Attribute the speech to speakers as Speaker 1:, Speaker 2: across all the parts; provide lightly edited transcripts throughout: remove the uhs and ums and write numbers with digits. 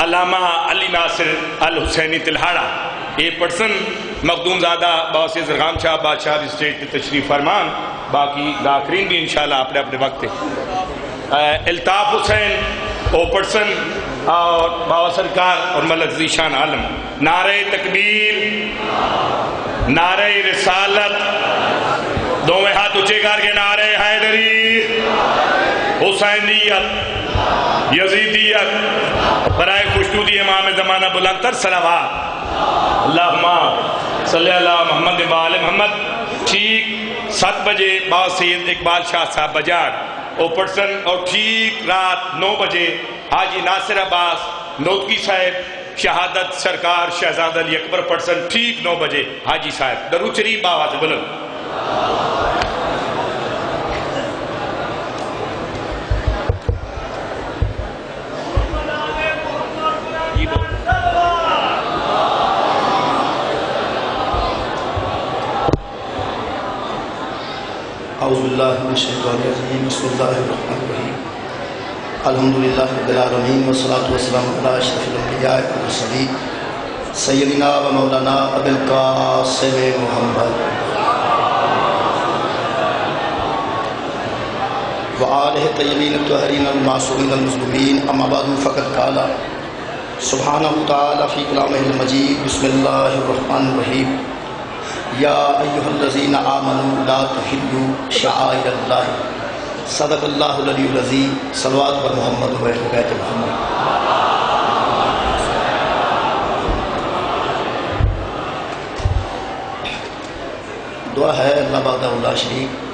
Speaker 1: علامہ علی ناصر الحسینی تلہاڑا 8% مخدوم زادہ باوسی زرغام شاہ بادشاہ اسٹیٹ کے تشریف فرمان، باقی ذاکرین بھی انشاءاللہ اپنے اپنے وقت الطاف حسین 0% اور بابا سرکار اور ملک ذیشان عالم۔ نعرہ تکبیر، نعرہ رسالت، دونوں ہاتھ اونچے کر کے نعرہ حیدری، حسینیت، یزیدیت، برائے خوشنودی امام زمانہ بلند تر صلوات اللہم صلی اللہ محمد و آل محمد۔ ٹھیک 7 بجے بابا سید اقبال شاہ صاحب بجار 0% اور ٹھیک رات 9 بجے حاجی ناصر عباس نوتکی صاحب شہادت سرکار شہزاد علی اکبر % ٹھیک 9 بجے حاجی صاحب درود شریف بابا سے بلند۔
Speaker 2: اعوذ باللہ من الشیطان الرجیم، بسم اللہ الرحمن الرحیم، الحمدللہ رب العالمین والصلاة والسلام علی اشرف الانبیاء والمرسلین سیدنا و مولانا ابی القاسم محمد وآلہ الطیبین الطاہرین المعصومین المظلومین، اما بعد فقد قال سبحانہ تعالی فی کلامہ المجید، بسم اللہ الرحمن الرحیم، یا ایہا الذین آمنوا لا تحلوا شعائر اللہ، صدق اللہ العلی العظیم، صلوات بر محمد و اہل بیت محمد۔ دعا ہے اللہ وحدہ لا شریک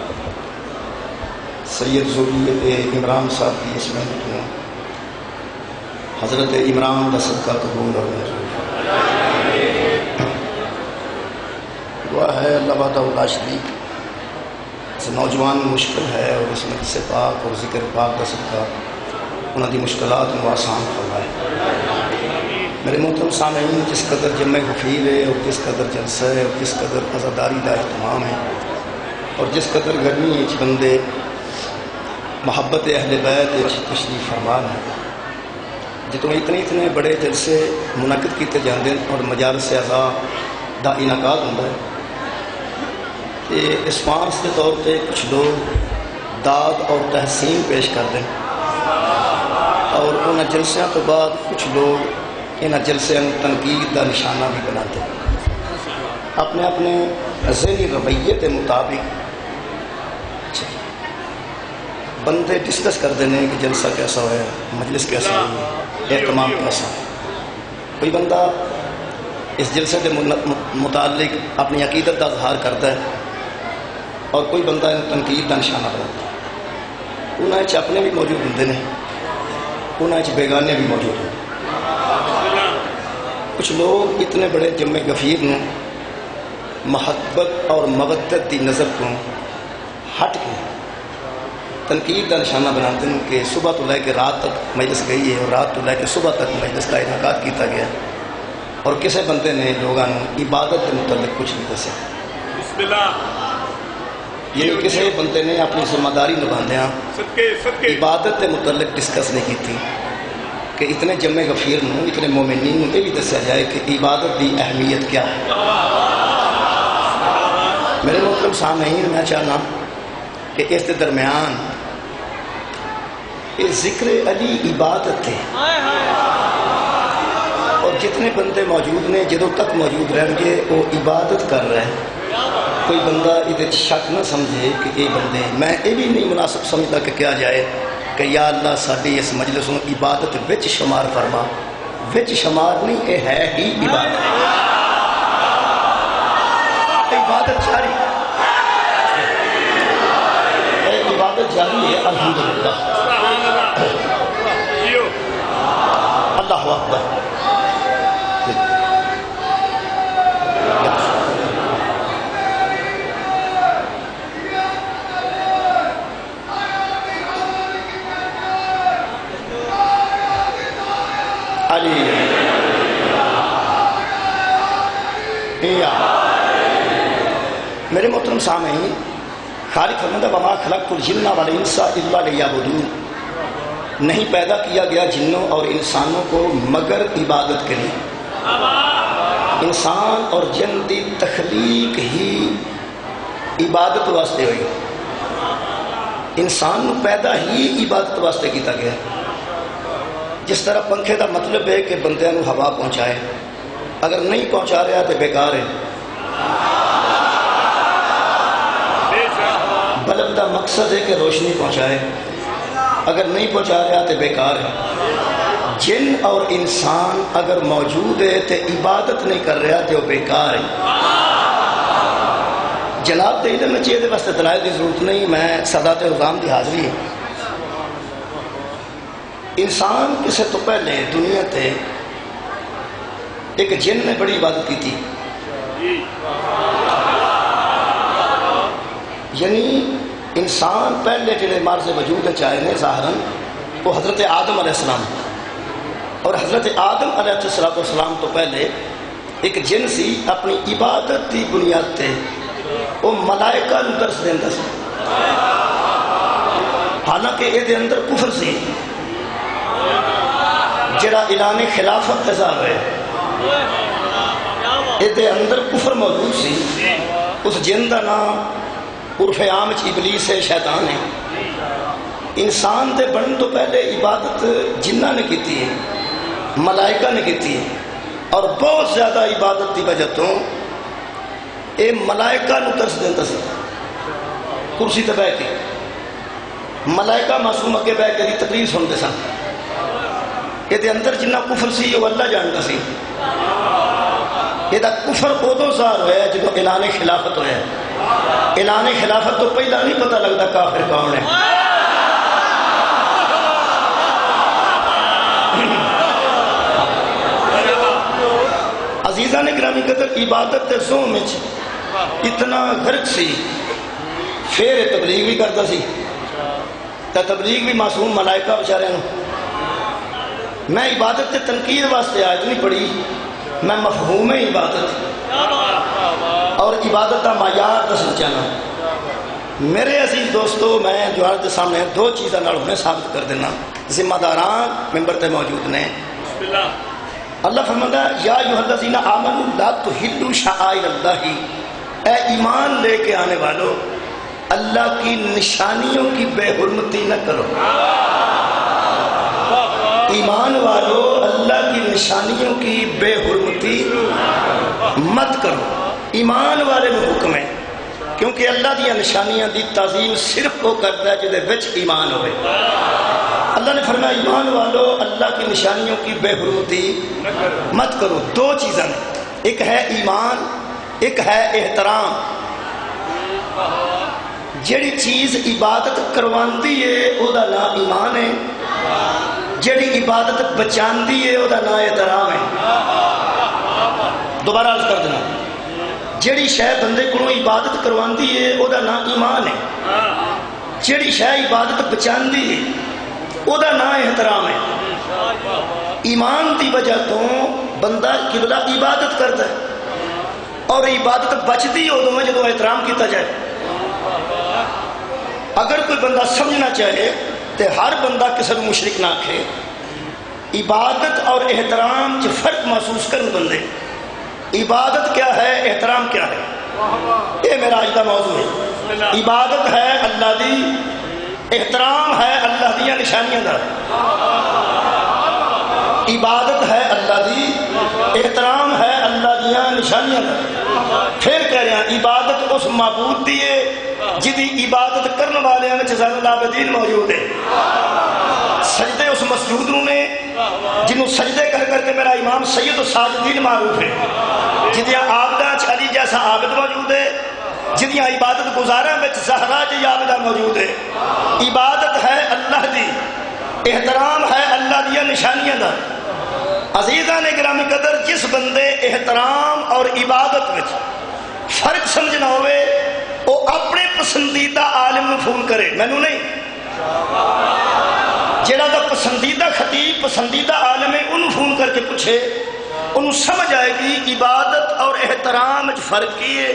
Speaker 2: سید ذریت عمران صاحب کی اس محنت میں حضرت عمران کا صدقہ قبول اور منظور۔ دعا ہے اللہ وحدہ لا شریک اس نوجوان مشکل ہے اور اس مجلس پاک اور ذکر پاک کا صدقہ انہوں دی مشکلات کو آسان فرمائے۔ میرے محترم سامعین، جس قدر جمع غفیر ہے اور جس قدر جلسہ ہے اور جس قدر عزاداری کا اہتمام ہے اور جس قدر گرمی ہے بندے محبت اہل بیت تشریف فرمان ہے، جتنے اتنے بڑے جلسے منعقد کیتے جاندے اور مجالس اعضاء دا انعقاد ہوتا ہے کہ اسپانس کے طور پہ کچھ لوگ داد اور تحسین پیش کرتے ہیں اور ان جلسوں تو بعد کچھ لوگ ان جلسوں تنقید کا نشانہ بھی بناتے ہیں، اپنے اپنے ذہنی رویے کے مطابق بندے ڈسکس کرتے ہیں کہ جلسہ کیسا ہوا، مجلس کیسا ہوئی، اہتمام کیسا ہے۔ کوئی بندہ اس جلسے کے متعلق اپنی عقیدت کا اظہار کرتا ہے اور کوئی بندہ تنقید کا نشانہ بناتا ہے۔ انہیں اپنے بھی موجود ہوتے ہیں، انہیں بیگانے بھی موجود ہوتے ہیں۔ کچھ لوگ اتنے بڑے جمع غفیر نوں محبت اور مودت کی نظر کو ہٹ کے تنقید کا نشانہ بناتے ہیں کہ صبح تو لے کے رات تک مجلس گئی ہے اور رات تو لے کے صبح تک مجلس کا انعقاد کیا گیا اور کسی بندے نے لوگوں عبادت کے متعلق کچھ نہیں دسیا۔
Speaker 1: بسم اللہ،
Speaker 2: یہ کسی بندے نے اپنی ذمہ داری نبھاندیاں عبادت کے متعلق ڈسکس نہیں کی تھی کہ اتنے جمع غفیر نوں، اتنے مومنین نوں یہ بھی دسیا جائے کہ عبادت کی اہمیت کیا ہے۔ میرے محترم سامعین، میں چاہنا کہ اس کے درمیان یہ ذکر علی عبادت ہے اور جتنے بندے موجود نے جدوں تک موجود رہیں گے وہ عبادت کر رہے ہیں۔ کوئی بندہ یہ شک نہ سمجھے کہ یہ بندے، میں یہ بھی نہیں مناسب سمجھتا کہ کیا جائے کہ یا اللہ ساری اس مجلس کو عبادت وچ شمار فرما، وچ شمار نہیں، یہ ہے ہی عبادت، عبادت جاری، عبادت جاری ہے۔ الحمدللہ، اللہ اکبر۔ میرے محترم سامعین، خالق فرماتا وما خلقت الجن والانس الا لیعبدون، نہیں پیدا کیا گیا جنوں اور انسانوں کو مگر عبادت کے لیے۔ انسان اور جن کی تخلیق ہی عبادت واسطے ہوئی، انسان نو پیدا ہی عبادت واسطے کیتا گیا۔ جس طرح پنکھے دا مطلب ہے کہ بندیاں نو ہوا پہنچائے، اگر نہیں پہنچا رہا تو بیکار ہے۔ بلب دا مقصد ہے کہ روشنی پہنچائے، اگر نہیں پہنچا رہا تو بیکار ہے۔ جن اور انسان اگر موجود ہے تو عبادت نہیں کر رہا تو بیکار ہے۔ جناب دے علم میں چیئے واسطے دلائل کی ضرورت نہیں، میں سادات عظام کی حاضری ہے۔ انسان کسے تو پہلے دنیا تے ایک جن نے بڑی عبادت کی تھی، یعنی انسان پہلے جڑے مارز وجود چاہے نے ظاہراً وہ حضرت آدم علیہ السلام، اور حضرت آدم علیہ السلام تو پہلے ایک جن سی اپنی عبادت کی بنیاد تے وہ ملائکہ نو درس دیندا سی، حالانکہ یہ اندر کفر سی جڑا اعلان خلافت ظاہر ہے، یہ اندر کفر موجود سی۔ اس جن کا نام عرف عام ابلیس ہے، شیطان ہے۔ انسان دے بننے تو پہلے عبادت جنہ نے کی ہے، ملائکہ نے کی ہے، اور بہت زیادہ عبادت کی وجہ تو اے ملائکہ نو ترس دیتا سی۔ کرسی تے بیٹھ کے ملائکہ معصوم اگے بیٹھ کے تقریر سنتے سن۔ یہ اندر جنہ کفر سی وہ اللہ جانتا سی۔ یہ کفر ادو ظاہر ہوا جب اعلان خلافت ہوا۔ اعلان خلافت تو پہلا نہیں پتہ لگتا کافر کون ہے۔ عزیزان گرامی قدر، عبادت کے زوم وچ اتنا غرق سی، پھر تبلیغ بھی کرتا سی، تبلیغ بھی معصوم ملائکہ بچارے نو۔ میں عبادت کے تنقید واسطے آیت نہیں پڑھی، میں مفہوم عبادت اور عبادت کا معیار دسنا چاہنا۔ میرے عزیز دوستو، میں جو آپ کے سامنے دو چیزاں انہیں ثابت کر دینا۔ ذمہ داران ممبر تے موجود نے۔ اللہ فرماتا ہے یا ایھا الذین آمنوا لا تحلوا شعائر اللہ، اے ایمان لے کے آنے والو اللہ کی نشانیوں کی بے حرمتی نہ کرو۔ ایمان والو اللہ کی نشانیوں کی بے حرمتی مت کرو۔ ایمان والے میں حکم ہے، کیونکہ اللہ دیا نشانیاں دی تعظیم صرف وہ کرتا ہے جدے وچ ایمان ہوئے۔ اللہ نے فرمایا ایمان والو اللہ کی نشانیوں کی بے حرمتی مت کرو۔ دو چیزیں، ایک ہے ایمان، ایک ہے احترام۔ جڑی چیز عبادت کرواندی ہے او دا نام ایمان ہے، جڑی عبادت بچاندی ہے او دا نام احترام ہے۔ دوبارہ عرض کر دینا، جڑی شے بندے کو عبادت کرواندی ہے او دا نام ایمان ہے، جڑی شے عبادت بچاندی ہے او دا نام احترام ہے۔ ایمان دی وجہ تو بندہ قبلہ عبادت کرتا ہے، اور عبادت بچتی ادو میں جدو احترام کیتا جائے۔ اگر کوئی بندہ سمجھنا چاہے تو ہر بندہ کسی کو مشرک نہ آکھے۔ عبادت اور احترام چ فرق محسوس کرن بندے، عبادت کیا ہے، احترام کیا ہے، یہ میرا آج کا موضوع ہے۔ عبادت ہے اللہ دی، احترام ہے اللہ دیا نشانیاں دا۔ عبادت ہے اللہ دی، احترام ہے اللہ دیا نشانیاں دا۔ پھر کہہ رہے ہیں عبادت اس معبود دی ہے جدی عبادت کرنے والے میں زین العابدین موجود ہے۔ سجدے اس مسجود نے جنہوں سجدے کر کر کے میرا امام سید الساجدین معروف ہے، جدیاں عابدہ چ علی جیسا عابد موجود ہے، جدیاں عبادت گزارا میں زہرا جی عابدہ موجود ہے۔ عبادت ہے اللہ دی، احترام ہے اللہ دیا نشانیاں دا۔ عزیزان گرامی قدر، جس بندے احترام اور عبادت میں فرق سمجھنا ہوئے وہ اپنے پسندیدہ عالم میں فون کرے، مینوں نہیں۔ جڑا دا پسندیدہ خطیب پسندیدہ عالم ہے انہوں فون کر کے پوچھے، انہوں سمجھ آئے گی عبادت اور احترام میں فرق کی ہے۔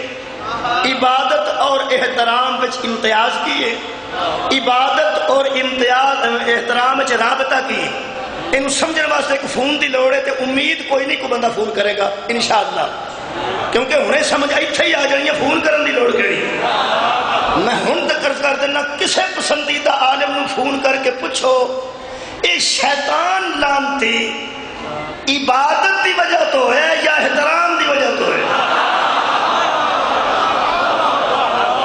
Speaker 2: عبادت اور احترام وچ امتیاز کیے، عبادت اور احترام وچ رابطہ کیے. انہوں سمجھنے واسطے ایک فون دی لوڑ ہے، تے امید کوئی نہیں کوئی بندہ فون کرے گا انشاءاللہ، کیونکہ ہنے سمجھ ایتھے ہی آ جانی ہے، فون کرن دی لوڑ کیڑی. میں ہن تک کر دینا، کسے پسندیدہ عالم نو فون کر کے پوچھو اے شیطان لانتی عبادت دی وجہ تو ہے یا احترام دی وجہ تو ہے؟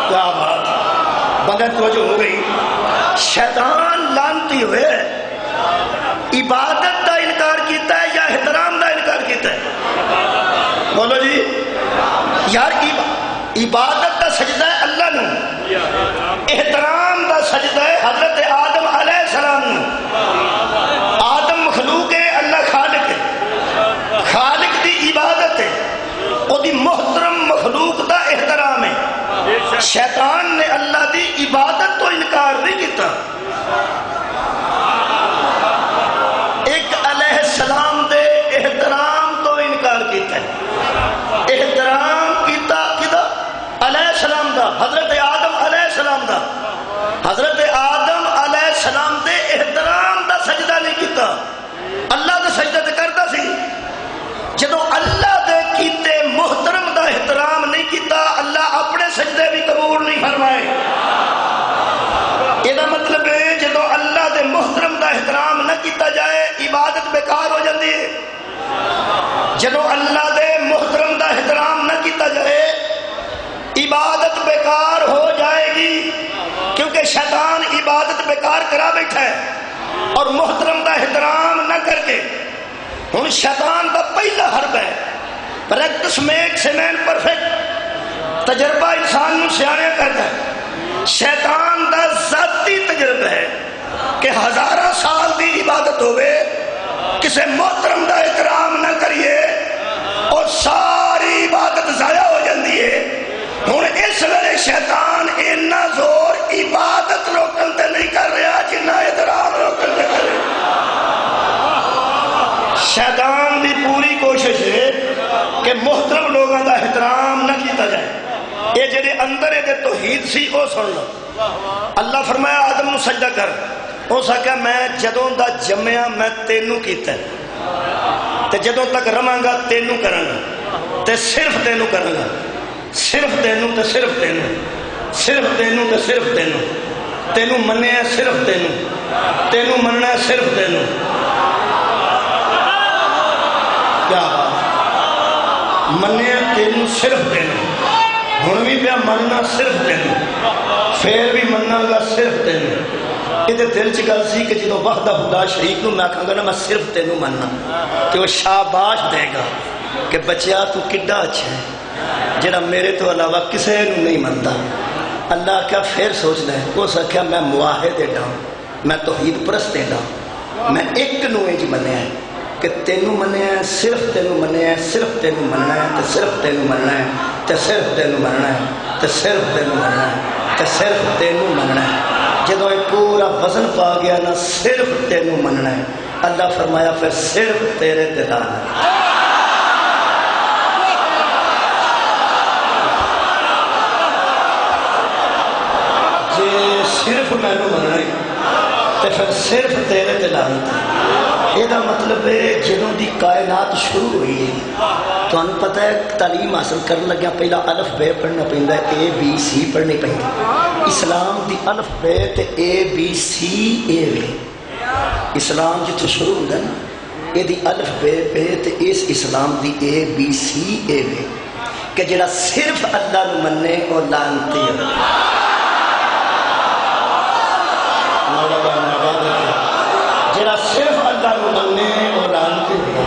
Speaker 2: کیا بات، بندہ توجہ ہو گئی. شیطان لانتی ہوئے عبادت دا انکار کیتا ہے یا احترام دا انکار کیتا ہے؟ بولو جی یار، عبادت دا سجدہ ہے اللہ نو، احترام دا سجدہ ہے حضرت آدم علیہ السلام نو. آدم مخلوق ہے، اللہ خالق ہے، خالق دی عبادت ہے، او دی محترم مخلوق دا احترام ہے. شیطان نے اللہ دی عبادت تو انکار نہیں کیتا، ایک علیہ السلام دے احترام تو انکار کیتا ہے. احترام کیتا کدا؟ علیہ السلام دا، حضرت آدم علیہ السلام دا. حضرت آدم علیہ السلام دے احترام دا سجدہ نہیں کیتا، اللہ دا سجدہ تے کرتا سی. جدو اللہ دے کیتے محترم دا احترام نہیں کیتا، اللہ اپنے سجدے بھی قبول نہیں فرمائے. یہ مطلب ہے جدو اللہ دے محترم دا احترام نہ کیتا جائے عبادت بیکار ہو جاتی ہے. جدو اللہ دے محترم دا احترام نہ کیتا جائے عبادت بیکار ہو جائے گی، کیونکہ شیطان عبادت بیکار کرا بیٹھا ہے اور محترم دا احترام نہ کر کے. ہن شیطان دا پہلا حرب ہے practice makes a man perfect. تجربہ انسان نو سیاںے کرتا ہے. شیطان دا ذاتی تجربہ ہے کہ ہزارہ سال دی عبادت ہوئے، کسے محترم دا احترام نہ کریے اور ساری عبادت ضائع ہو جاندی ہے. ہن اس ویلے شیطان اتنا زور عبادت روکن تے نہیں کر رہا جنہ احترام روکن تے کر رہا. شیطان دی پوری کوشش ہے کہ محترم لوگوں دا احترام نہ کیتا جائے. یہ جڑے اندر ہے توحید سی وہ سن لو. اللہ فرمایا آدم نو سجدہ کر، اس آخیا میں جدوں دا جمیا میں تینوں کیتا ہے، تے جدوں تک رواں گا تینوں کراں گا، تے صرف تینوں کراں گا، صرف تینوں تے صرف تینوں، صرف تینوں تے صرف تینوں. تینوں منیا صرف تینوں، تینوں مننا صرف تینوں. کیا بات، منیا تینوں صرف تینوں، ہن بھی پیا مننا صرف تینوں، پھر بھی مننا گا صرف تینوں. یہ دل چ گل سی کہ جدو وحدہ خدا شریک نو میں آکھاں گا نا میں صرف تینوں مننا، کہ وہ شاباش دے گا کہ بچیا تو کڈا اچھا ہے جڑا میرے تو علاوہ کسے نو نہیں منتا. اللہ کیا پھر سوچ دے، اس آخیا میں موحد ایڈا، میں توحید پرست ایڈا، میں ایک نو انج منیا ہے کہ تینوں منیا ہے، صرف تینوں منیا ہے، صرف تینوں مننا ہے، تے صرف تینوں مننا ہے، تے صرف تینوں مننا ہے، تے صرف تینوں مننا ہے، تے صرف تینوں مننا ہے. جدو یہ پورا وزن پا گیا نا صرف تینوں مننا ہے، اللہ فرمایا پھر صرف تیرے تے لعنت. جے صرف میں نو مننا ہے تے پھر صرف تیرے تے لعنت ہے. یہ مطلب ہے جدوں دی کائنات شروع ہوئی ہے تو انہوں پتہ ہے تعلیم حاصل کرنے لگیا پہلا الف بے پڑھنا پہندا ہے، اے بی سی پڑھنی پہنی. اسلام دی الف بے تے اے بی سی اے وے. اسلام جتوں شروع ہوتا ہے نا یہ دی الف بے پہ تے اس اسلام دی اے بی سی اے وے کہ جڑا صرف اللہ نو مننے اور لعنتی ہے. جڑا صرف اللہ نو مننے اور لعنتی ہے.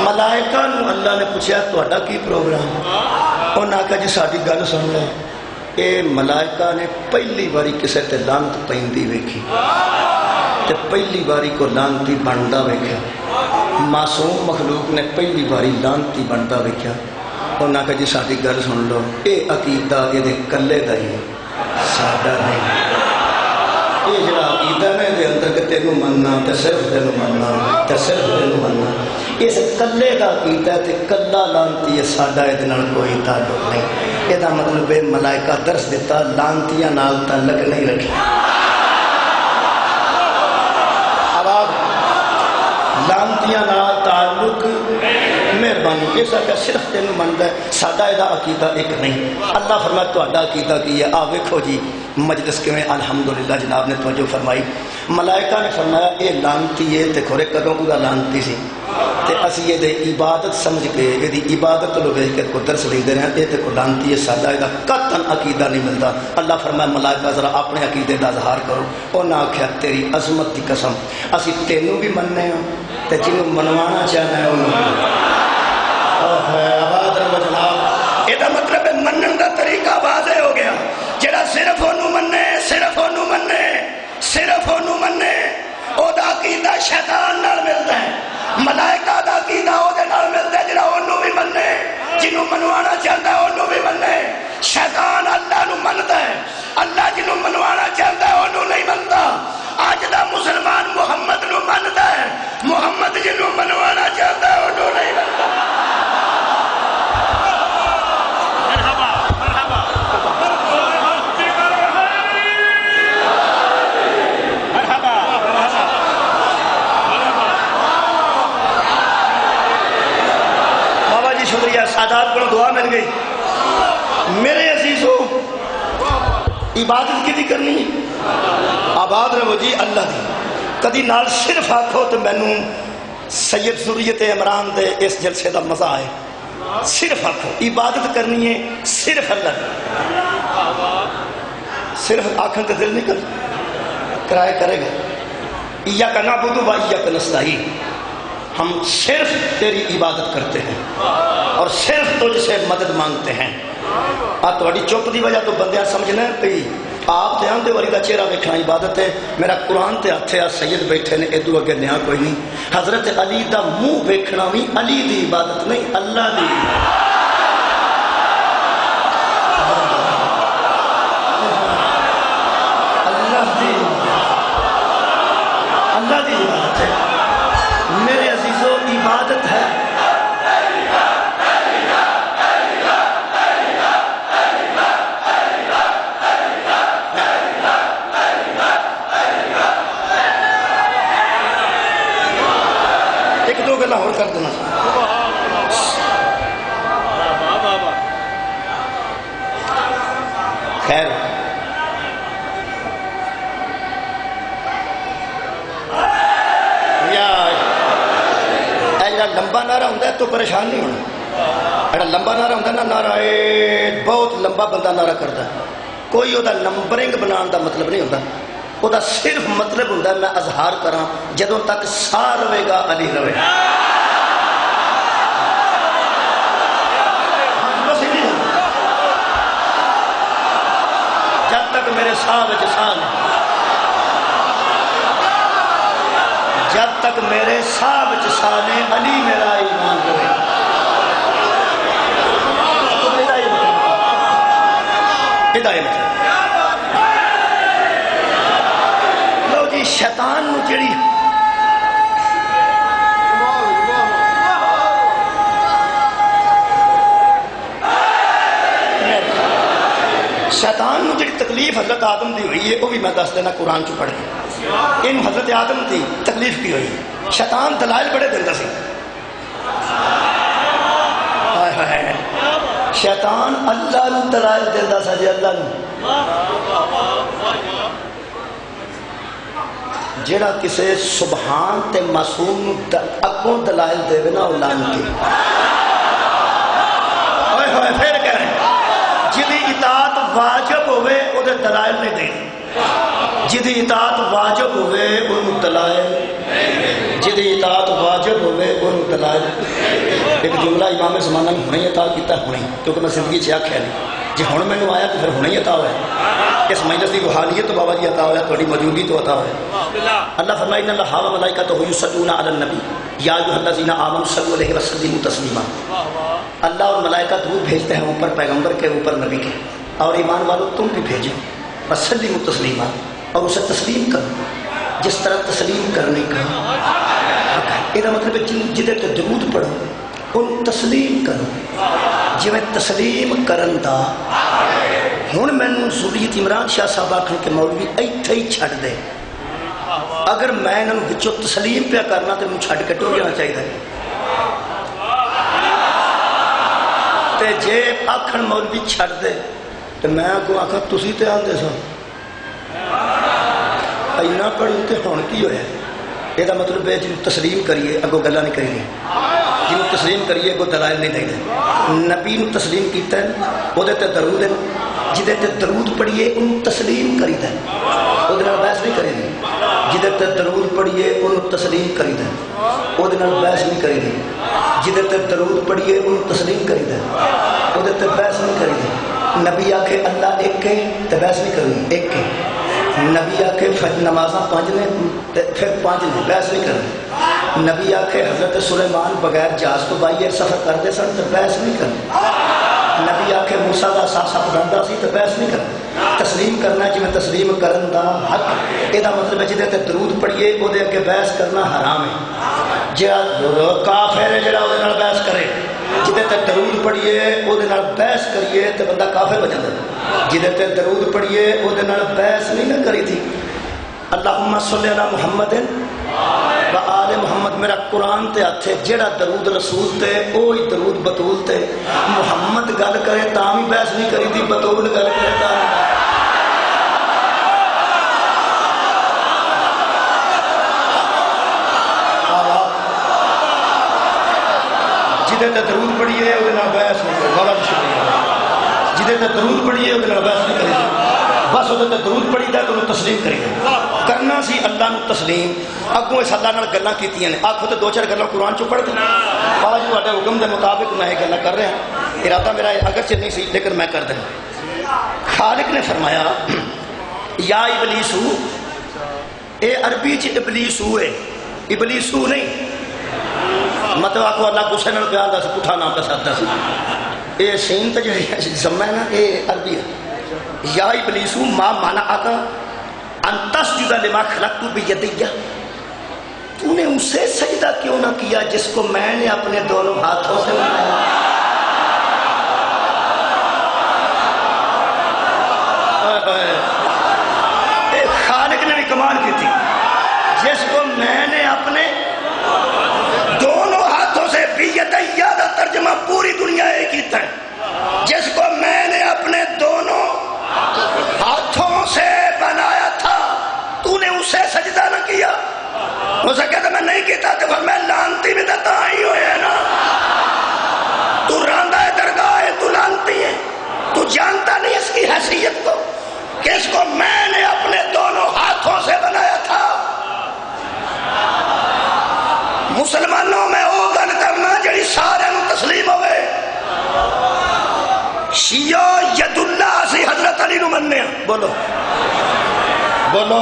Speaker 2: ملائکہ نو اللہ نے پوچھا تہاڈا کی پروگرام؟ انہاں آکھیا جی ساڈی گل سن لے. اے ملائکہ نے پہلی باری کسے تے لعنت پیندی ویکھی تے پہلی باری کو لعنتی بندا ویکھیا. معصوم مخلوق نے پہلی باری لعنتی بندا ویکھیا. انہاں آکھیا جی ساڈی گل سن لو، اے عقیدہ اے دے کلے دا ہی ساڈا نہیں. یہ جڑا عقیدہ ہے دے اندر کہ تینوں مننا تے صرف تینوں مننا تے صرف تینوں مننا، اس کلے دا عقیدہ تے کلا لعنتی ہے، ساڈا ادھے نال کوئی تعلق نہیں. یہ مطلب ہے ملائکہ درس دیتا لانتیاں نال تعلق نہیں رکھی. اب آپ لانتیاں نال تعلق مہربانی یہ سب صرف تینوں منتا ہے سادہ یہ عقیدہ ایک نہیں. اللہ فرمایا تہاڈا عقیدہ کی ہے. آ ویکھو جی مجلس کیویں الحمدللہ جناب نے توجہ فرمائی. ملائکہ نے فرمایا یہ لانتی ہے تے کھورے کدوں کو لانتی سی تے اسی یہ دے عبادت سمجھ کے یہ دی عبادت لو ویکھ کے کو درس لیندے رہے تے کو لانتی ہے سادہ یہ قطعاً عقیدہ نہیں ملتا. اللہ فرمایا ملائکہ ذرا اپنے عقیدے دا اظہار کرو. انہاں آکھیا تیری عظمت دی قسم اسی تینوں بھی مننے ہاں تے جنوں منوانا چاہنا ہے انہوں آباد رب جناب. یہ مطلب ہے منن دا طریقہ واضح ہو گیا. جڑا صرف انہوں مننے صرف انہوں مننے صرف انہوں مننے او دا عقیدہ شیطان نال ملتا ہے. ملائکہ دا عقیدہ او دے نال ملتا ہے جڑا انہوں بھی مننے جنوں منوانا چاہتا ہے انہوں بھی مننے. شیطان اللہ نو منتا ہے. اللہ جنوں منوانا چاہتا ہے انہوں نہیں منتا. آج دا مسلمان محمد نو منتا ہے. محمد جنوں منوانا چاہتا ہے انہوں نہیں منتا. سادات کو دعا مل گئی. میرے عزیزو عبادت کی کرنی آباد رہو جی اللہ دی. کدی نال صرف آکھو تو مینوں سید ذریت عمران دے اس جلسے دا مزہ آئے. صرف آکھو عبادت کرنی ہے صرف اللہ دی. صرف آکھن تے دل نہیں کرائے کرے گا. ایاک نعبد و ایاک نستعین. ہم صرف تیری عبادت کرتے ہیں اور صرف تجھ سے مدد مانگتے ہیں. تھوڑی چپ دی وجہ تو بندیاں سمجھنا پئی آپ دھیان دے والی دا چہرہ ویکھنا عبادت ہے. میرا قرآن تے ہاتھ ہے سید بیٹھے نے ادو اگے نیا کوئی نہیں. حضرت علی دا منہ ویکھنا بھی علی دی عبادت نہیں اللہ دی. اللہ دی اللہ دی عبادت ہے. میرے عزیزو عبادت ہے ایک دو گلا اور کر دینا. خیر لمبا نعرہ ہوتا ہے تو پریشان نہیں ہونا. اگر لمبا نعرہ ہوتا ہے نا نعرہ بہت لمبا بندہ نعرہ کرتا ہے کوئی وہ نمبرنگ بنان دا مطلب نہیں ہوتا. وہ صرف مطلب ہوتا ہے میں اظہار کراں جدوں تک سا رہے گا علی رہے. جب تک میرے ساہ وچ ساہ نہیں جب تک میرے ساہ وچ ساہ نے علی میرا ایمان رہے. ہدایت لو جی شیطان نو جڑی شیطان نو جڑی تکلیف حضرت آدم دی ہوئی ہے وہ بھی میں دس دینا قرآن چ پڑھ کے. ان حضرت آدم دی تکلیف کی ہوئی. شیطان دلائل بڑے دیندہ سی. شیطان اللہ نو دلائل دیندہ سا جی اللہ نو. جڑا کسے سبحان تے معصوم اگوں دلائل دے نا وہ لعنتی. اوئے ہوئے پھر کہہ رہے جدی اطاعت واجب ہوئے وہ دلائل نہیں دیں. جدی اطاعت واجب ہوئے انہوں دلائل جدی اطاعت واجب ہوئے انہوں دلائل. ایک جملہ امام زمانہ میں ہونے عطا کیتا ہے ہونے کیونکہ میں زندگی چاہ کھا نہیں جی ہوں مینوں آیا تو پھر ہونے عطا ہوا ہے. اس مجلس کی روحانیت تو بابا جی عطا ہوا ہے تھوڑی موجودگی تو عطا ہوا ہے. اللہ فرمائے ان اللہ و ملائکتہ یصلون علی النبی یا ایھا الذین آمنوا صلوا علیہ وسلموا تسلیما. اللہ اور ملائکہ درود بھیجتے ہیں اوپر پیغمبر کے اوپر نبی کے اور ایمان والو تم بھی بھیجو وسلموا تسلیما اور اسے تسلیم کرو جس طرح تسلیم کرنے کا حق ہے. یہ مطلب ہے جدے تے درود پڑھو ان تسلیم کرو جی میں تسلیم کرن دا ہن مینوں ذریت عمران شاہ صاحب آکھن کہ مولوی ایتھے ہی چھڈ دے اگر میں انہاں نوں وچوں تسلیم پیا کرنا تے مینوں چھڈ کے ٹر جانا چاہیے تے جے آکھن مولوی چھڈ دے تے میں کو آکھاں تسی تے آندے سو اینا پڑھی تے ہن کی ہویا یہ مطلب ہے جن تسلیم کریے اگوں گلا نہیں کریے جن تسلیم کریے اگوں دلائل نہیں دیں نبی نو تسلیم کیتا ہے وہ درود ہے جہدے تے درود پڑھیے انہوں تسلیم کری دیں وہ بحث نہیں کرے دی جہدے تے درود پڑھیے انہوں تسلیم کری دیں وہ بحث نہیں کرے دی جہدے تے درود پڑھیے انہوں تسلیم کری دیں وہ بحث نہیں کری دی نبی آکھے اللہ ایک ہے تو بحث نہیں کریں ایک ہے نبی آکھے نمازاں 5 نے پھر 5 نے بحث نہیں کریں نبی آکھے حضرت سلیمان بغیر جہاز تو بائی سفر کرتے سن تو بحث نہیں کریں نبی آکھے موسیٰ دا سا پڑھندا سی تو بحث نہیں کریں تسلیم کرنا جی میں تسلیم کرن دا حق یہ مطلب ہے جہدے تے درود پڑھیے وہ اگے بحث کرنا حرام ہے جہاں کافر ہے جہاں وہ بحث کرے جہدے تے درود پڑھیے وہ بحث کریے تو بندہ کافر ہو جاتا ہے جہدے تے درود پڑھیے وہ بحث نہیں نہ کری تھی اللہم صلی علی محمد و آل محمد میرا قرآن تے ہتھے جیڑا درود رسول تے اوہی درود بطول تے محمد گل کرے تاں بھی بحث نہیں کری تھی بطول گل کرے تاں جہدے تے درود پڑھیے وہ بحث نہیں کرے بہت شکریہ جہدے تے درود پڑھیے وہ بحث نہیں کرے بس وہ درود پڑھی دا تو انہوں تسلیم کری کرنا سی اللہ نو تسلیم اگوں اس اللہ نال گلاں کیتیاں نے آکھو تو 2-4 گلاں قرآن چوں پڑھ دیں باج تہاڈے حکم دے مطابق میں یہ گلاں کر رہا ہوں ارادہ میرا اگرچہ نہیں سی لیکن میں کر دیں خالق نے فرمایا یا ابلیسو اے عربی چ ابلیسو ہے ابلیسو نہیں مطلب آکھو اللہ غصے نال پیار دا پٹھا نام کا ساتھ سی اے سین تے جڑی زمہ ہے نا اے عربی ہے یا ابلیسو ما مانا آقا انتسجد لما خلقت بیدیہ تو نے اسے سجدہ کیوں نہ کیا جس کو میں نے اپنے دونوں ہاتھوں سے بنایا خالق نے بھی کمال کی تھی جس کو میں نے اپنے دونوں ہاتھوں سے بیدیہ دا ترجمہ پوری دنیا ایک ہی ہے جس کو میں نے اپنے دونوں ہاتھوں سے بنایا تھا تو نے اسے سجدہ نہ کیا اسے کہتا میں نہیں کیتا تو میں لانتی میں دیتا ہی ہوئے ہے نا تو راندہ ہے درگاہ ہے تو لانتی ہے تو جانتا نہیں اس کی حیثیت کو کہ اس کو میں نے اپنے دونوں ہاتھوں سے بنایا تھا مسلمانوں میں وہ گل کرنا جڑی سارے نو تسلیم ہوئے شیعہ ید اللہ سی حضرت علی نو مننے بولو بولو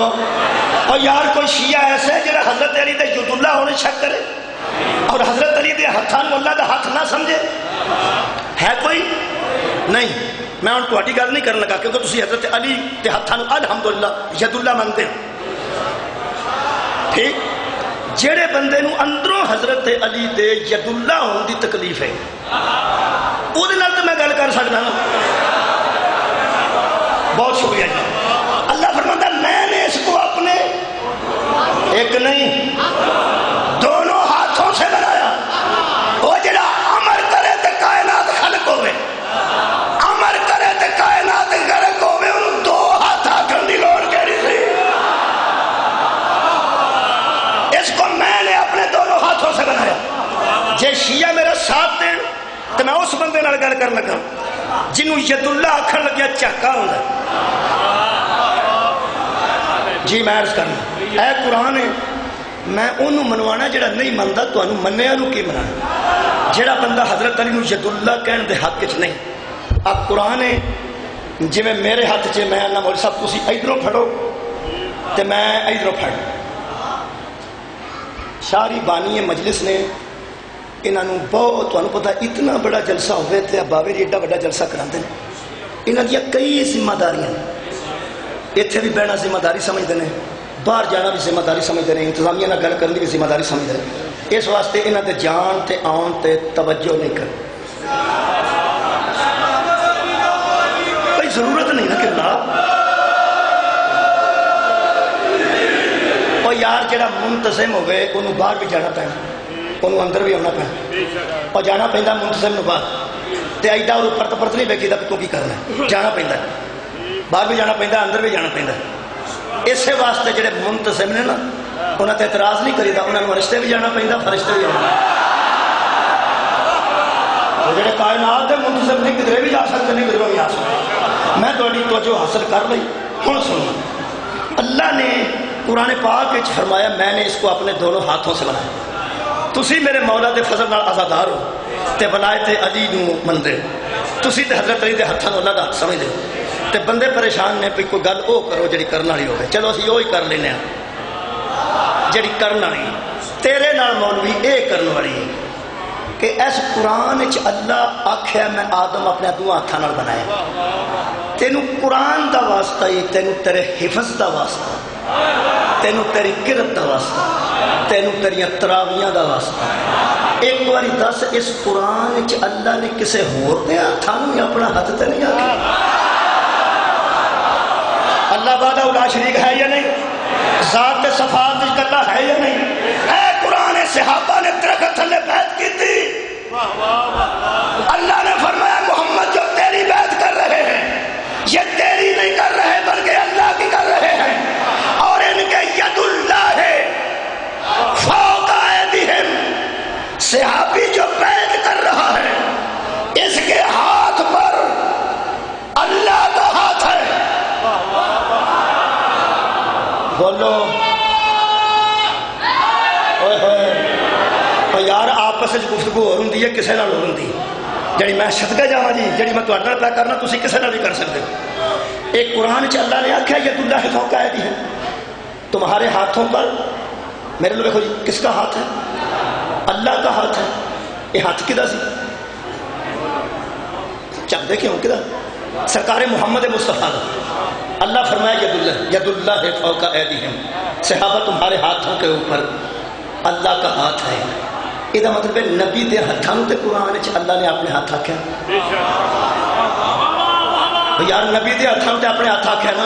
Speaker 2: اور یار کوئی شیعہ ایسے جنہا حضرت علی دے ید اللہ ہونے شک کرے اور حضرت علی دے ہتھان اللہ دا ہاتھ نہ سمجھے ہے کوئی نہیں میں ان کو ہٹی گل نہیں کرنے لگا کیونکہ تسی حضرت علی دے ہتھان الحمدللہ ید اللہ منتے ٹھیک جڑے بندے نو اندروں حضرت علی دے ید اللہ ہون دی تکلیف ہے وہ تو میں گل کر سکتا ہوں بہت شکریہ جی اللہ فرماتا میں نے اس کو اپنے ایک نہیں دونوں ہاتھوں سے بنایا وہ جڑا امر کرے تے کائنات خلق ہوئے امر کرے تے کائنات غرق ہوئے انہوں 2 ہاتھ آکھن دی لوڑ کہڑی سی اس کو میں نے اپنے دونوں ہاتھوں سے بنایا جے شیعہ میرا ساتھ دیں تو میں اس بندے نال گل کر لگا جنہوں ید اللہ آکھن لگیا چاکا ہوں جی میں عرض کرنا اے قرآن ہے میں انہوں منوانا جڑا نہیں مندہ تو انہوں مننے انہوں کی منانا جڑا بندہ حضرت علی نو ید اللہ کہن دے حق چ نہیں اب قرآن ہے جی میں میرے ہاتھ چے میں اللہ مولی صاحب تسی ادھروں پھڑو تے میں ادھروں پھڑ شاری بانی مجلس نے انہوں بہت پتا اتنا بڑا جلسہ ہوئے تھے باوے جی ایڈا بڑا جلسہ کراتے ہیں انہوں دیا کئی ذمہ داریاں اتنے بھی بہنا ذمہ داری سمجھتے ہیں باہر جانا بھی ذمہ داری سمجھتے ہیں انتظامیہ نہ گل کرنے بھی ذمہ داری سمجھتے ہیں اس واسطے انہاں تے جان تے آن تے توجہ نہیں کر، کوئی ضرورت نہیں نا کہ اور یار جڑا منتظم ہوئے انہوں باہر بھی جانا پینا، انہوں اندر بھی آنا پینا، اور جانا پہنتا منتظم نو باہر تے ایڈا اور پرت پرت نہیں بیٹھی تو کی کرنا ہے، جانا پہنتا باہر بھی جانا پہنتا اندر بھی جانا پہنتا. اسی واسطے جڑے منتظم نے نا انہوں نے اعتراض نہیں کریدا، انہوں نے فرشتے بھی جانا پہنتا فرشتے بھی آنا. جڑے کائنات دے منتظم نہیں کدھر بھی جا سکتے نہیں کدھر بھی آ سکتے. میں تھوڑی توجہ حاصل کر لئی. ہن سنو اللہ نے قرآن پاک وچ فرمایا میں نے اس کو اپنے دونوں ہاتھوں سے بنایا. تسی میرے مولا دے فضل نال آزادار ہو تے ولایت علی نو مندے ہو، تسی تے حضرت علی دے ہتھاں نوں اللہ دا ہاتھ سمجھدے ہو تے بندے پریشان نے کوئی گل او کرو جڑی کرن والی ہوے. چلو اسی وہی کر لینے ہاں جڑی کرن والی. تیرے نال مولوی اے کرن والی ہے کہ اس قرآن وچ اللہ آکھیا میں آدم اپنے دو ہاتھاں نال بنایا. تینوں قرآن دا واسطہ ہی، تینوں تیرے حفظ دا واسطہ، تینوں تیری قرت دا واسطہ، تینوں تیریاں تراویاں دا واسطہ. ایک باری دس اس قرآن وچ اللہ نے کسے ہور دے ہاتھاں نوں اپنا ہاتھ تے نہیں آکھیا؟ اللہ وحدہ لا شریک ہے یا نہیں؟ ذات صفات کلا ہے یا نہیں؟ اے قرآن صحابہ نے درخت تھلے بیعت کی تھی. اللہ نے فرمایا محمد جو تیری بیعت کر رہے ہیں یہ تیری نہیں کر رہے بلکہ اللہ کی کر رہے ہیں، اور ان کے ید اللہ ہے فوق ایدیہم. صحابی جو بیعت کر رہا ہے اس کے ہاتھ پر اللہ کا ہاتھ ہے. بولو یار آپس گفتگو ہو رہی ہے کسی نال ہو رہی جڑی میں صدقہ جاواں جی جڑی میں تہاڈے نال پیا کرنا تسی کسی نال نہیں کر سکتے. ایک قرآن چ اللہ نے آکھیا ید اللہ فوق ایدیہم، تمہارے ہاتھوں پر. میرے لوگ دیکھو جی کس کا ہاتھ ہے؟ اللہ کا ہاتھ ہے. یہ ہاتھ کدا سی؟ چک دیکھیں کدا سرکار محمد مصطفیٰ کا. اللہ فرمایا ید اللہ فوق ایدیہم، صحابہ تمہارے ہاتھوں کے اوپر اللہ کا ہاتھ ہے. یہ مطلب ہے نبی دے ہاتھوں تے قرآن وچ اللہ نے اپنے ہاتھ آکھیا. یار نبی دے ہاتھوں تے اپنے ہاتھ آکھیا نا،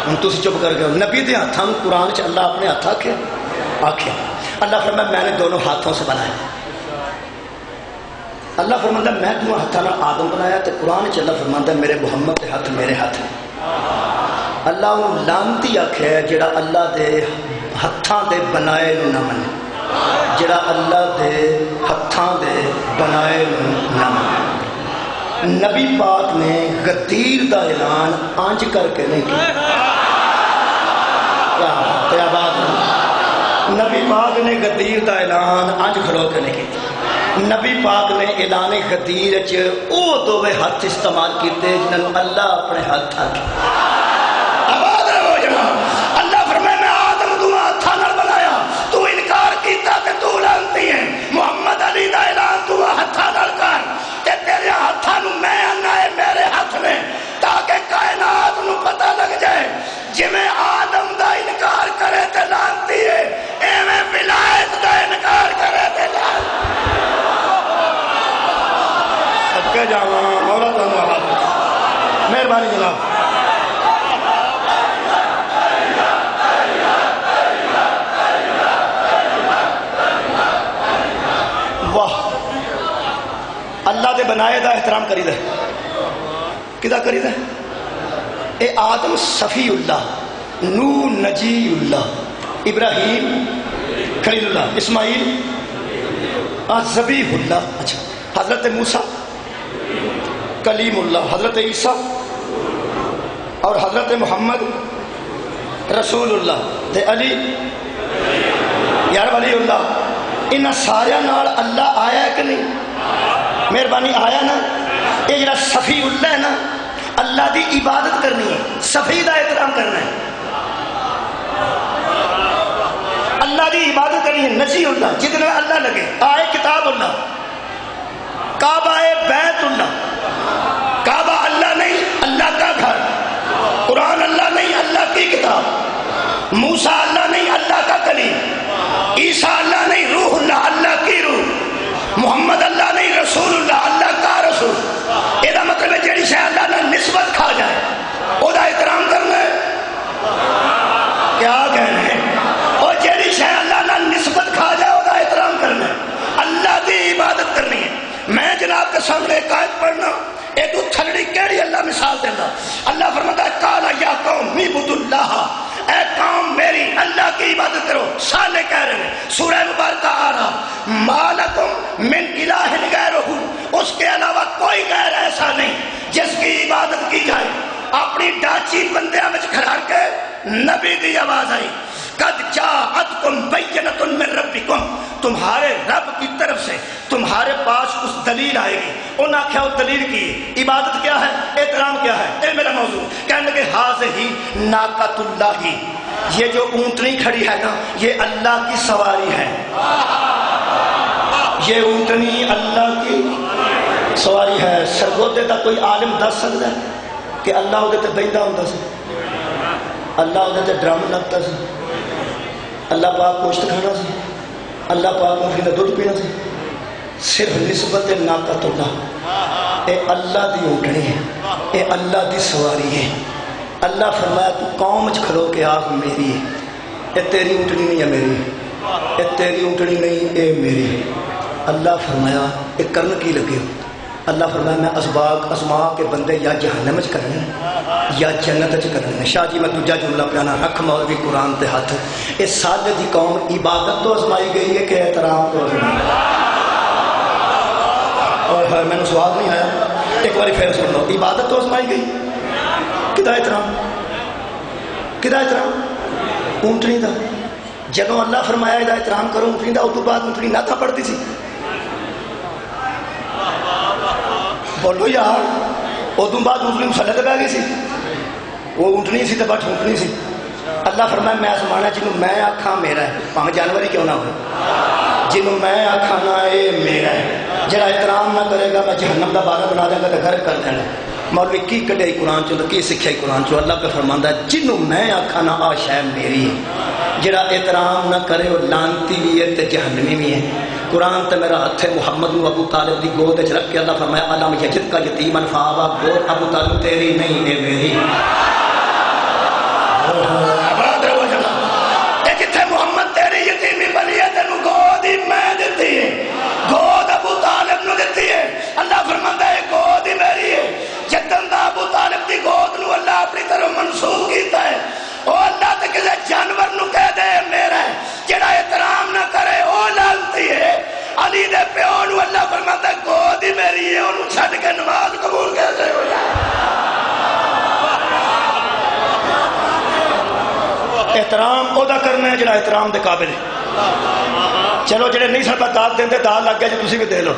Speaker 2: ہن تسی چپ کر گئے. نبی دے ہاتھوں قرآن وچ اللہ اپنے ہاتھ آکھیا. اللہ فرمایا میں نے دونوں ہاتھوں سے بنایا. اللہ فرماتا میں دونوں ہاتھوں نال آدم بنایا تے قرآن وچ اللہ فرماتا میرے محمد دے ہاتھ میرے ہاتھ ہیں. اللہ انہوں لانتی آکھیا ہے جڑا اللہ دے ہتھاں دے بنائے نو نہ منے، جڑا اللہ دے ہتھاں دے بنائے نو نہ منے. نبی پاک نے غدیر دا اعلان آنج کر کے نہیں کیا. کیا بات ہے؟ نبی پاک نے غدیر دا اعلان آنج کھلو کے نہیں کیا. نبی پاک نے اعلان غدیر چ او دوویں ہاتھ استعمال کیتے جنہوں اللہ اپنے ہاتھ آکھیا. آباد رہو جناب. اللہ فرمائے میں آدم دو ہاتھاں نال بنایا، تو انکار کیتا تے تو لعنتی ہے. محمد علی دا اعلان تو ہاتھاں نال کر تے تیرے ہاتھاں نوں میں آنا ہے میرے ہاتھ نے، تاکہ کائنات نوں پتہ لگ جائے جویں آدم دا انکار کرے تے لعنتی ہے ایویں ولایت دا انکار کرے تے لعنتی. صدقے جاواں مولا تانوں آباد. مہربانی جناب. واہ اللہ دے بنائے دا احترام کری دے. کدا کری دے؟ اے آدم صفی اللہ، نوح نجی اللہ، ابراہیم خلیل اللہ، اسماعیل ذبیح اللہ. اچھا حضرت موسیٰ کلیم اللہ، حضرت عیسیٰ اور حضرت محمد رسول اللہ تے علی یار ولی اللہ. ان سارے نال اللہ آیا ہے کہ نہیں؟ مہربانی آیا نا. یہ جڑا صفی اللہ ہے نا اللہ دی عبادت کرنی ہے، صفی دا احترام کرنا ہے، اللہ دی عبادت کرنی ہے. نجی اللہ جتنا اللہ لگے. آئے کتاب اللہ، کعبہ بیت اللہ. کعبہ اللہ نہیں اللہ کا گھر، قرآن اللہ نہیں اللہ کی کتاب، موسیٰ اللہ نہیں اللہ کا کلیم، عیسیٰ اللہ نہیں روح اللہ. محمد اللہ نہیں رسول اللہ، اللہ کا رسول. یہ مطلب ہے جیڑی شاید اللہ نے نسبت کھا جائے وہ احترام کرنا ہے. کیا کہنا ہے؟ اور جیڑی شاید اللہ نے نسبت کھا جائے وہ احترام کرنا ہے. اللہ کی عبادت کرنی ہے. میں جناب کے سامنے ایک آیت پڑھنا، اے تو تھلڑی کیڑی اللہ مثال دینا. اللہ فرماتا ہے قال یا قوم اعبدوا اللہ، اے قوم میری اللہ کی عبادت کرو. صالح کہہ رہے ہیں سورہ مبارکہ آ رہا ما لکم من الہ غیرہ، اس کے علاوہ کوئی غیر ایسا نہیں جس کی عبادت کی جائے. اپنی ڈاچی بندیاں میں کھڑا کے نبی کی آواز آئی قد جاءتکم بینۃ من ربکم، تمہارے رب کی طرف سے تمہارے پاس اس دلیل آئے گی. انہوں نے کہا وہ دلیل کی عبادت کیا ہے، احترام کیا ہے. اے میرا موضوع کہنے لگے حاذہ ناقۃ اللہ، یہ جو اونٹنی کھڑی ہے نا یہ اللہ کی سواری ہے. یہ اونٹنی اللہ کی سواری ہے. سرگودے کا کوئی عالم دس سکتا ہے کہ اللہ وہ بہتا ہوں سی، اللہ وہ ڈرم لگتا سی، اللہ پاک گوشت کھانا سی، اللہ پاک مفی کا دودھ پینا سی. صرف نسبت ناقۃ اللہ، اے اللہ دی اونٹنی ہے، اے اللہ دی سواری ہے. اللہ فرمایا تو قوم چ کھلو کے آخ میری ہے. اے تیری اونٹنی نہیں ہے میری، اے تیری اونٹنی نہیں اے میری. اللہ فرمایا اے کرن کی لگے ہو. اللہ فرمایا میں اسباق اسما کے بندے یا جہنم چ کرنے یا جنت چ کرنے. شاہ جی میں دوجا جملہ پیانا رکھ مولوی قرآن تے ہاتھ. اے صالح دی قوم عبادت تو ازمائی گئی ہے کہ احترام تو ازمائی. اور میں نے سوال نہیں آیا، ایک بار پھر سن لو. عبادت تو ازمائی گئی، کدا احترام، کدا احترام اونٹنی دا. جدوں اللہ فرمایا یہ احترام کرو اونٹنی دا، اس تو بعد اونٹنی نہ تھا پڑتی سی. بولو یار، ادو بعد اونٹنی مسلط پہ گئی سی، وہ اونٹنی سی تو بٹ اونٹنی سی. اللہ فرمایا میں آسمانا جنوں میں آکھاں میرا ہے، پاں جانور ہی کیوں نہ ہو، جنوں میں آکھاں نا اے میرا ہے. جڑا احترام نہ کرے گا میں جہنم دا بارہ بنا دیں گا تو گھر کر دینا. مولوی کی کڈے قرآن چو کی سکھیا قرآن چو. اللہ پہ فرماندا ہے جنوں میں آکھاں نا آ شے میری ہے. جڑا احترام نہ کرے وہ لانتی بھی ہے تے جہنمی بھی ہے. قرآن تے میرا ہاتھ ابو ابو طالب دی گود وچ رکھ کے اللہ فرمایا علم یجد کا یتیمن فآوا، گود ابو طالب تیری نہیں اے میری. جتھے محمد تیری یتیمی بنی ہے تینوں گود ہی میں دیتی ہے، گود ابو طالب نو دیتی ہے. اللہ فرماندا ہے گود ہی میری ہے. جدن دا ابو طالب دی گود نو اللہ اپنی طرف منسوخ کیتا ہے، او اللہ تے کسے جانور نو کہہ دے میرا ہے. جڑا احترام نہ کرے او لعنتی ہے. علی دے پیو نو اللہ فرماتا ہے گود ہی میری ہے، اونوں چھڈ کے نماز قبول کیسے ہو جائے. احترام او دا کرنا ہے جڑا احترام دے قابل ہے. چلو جڑے نہیں سڑکا داد دیں داد لگ گیا جی تسی بھی دے لو.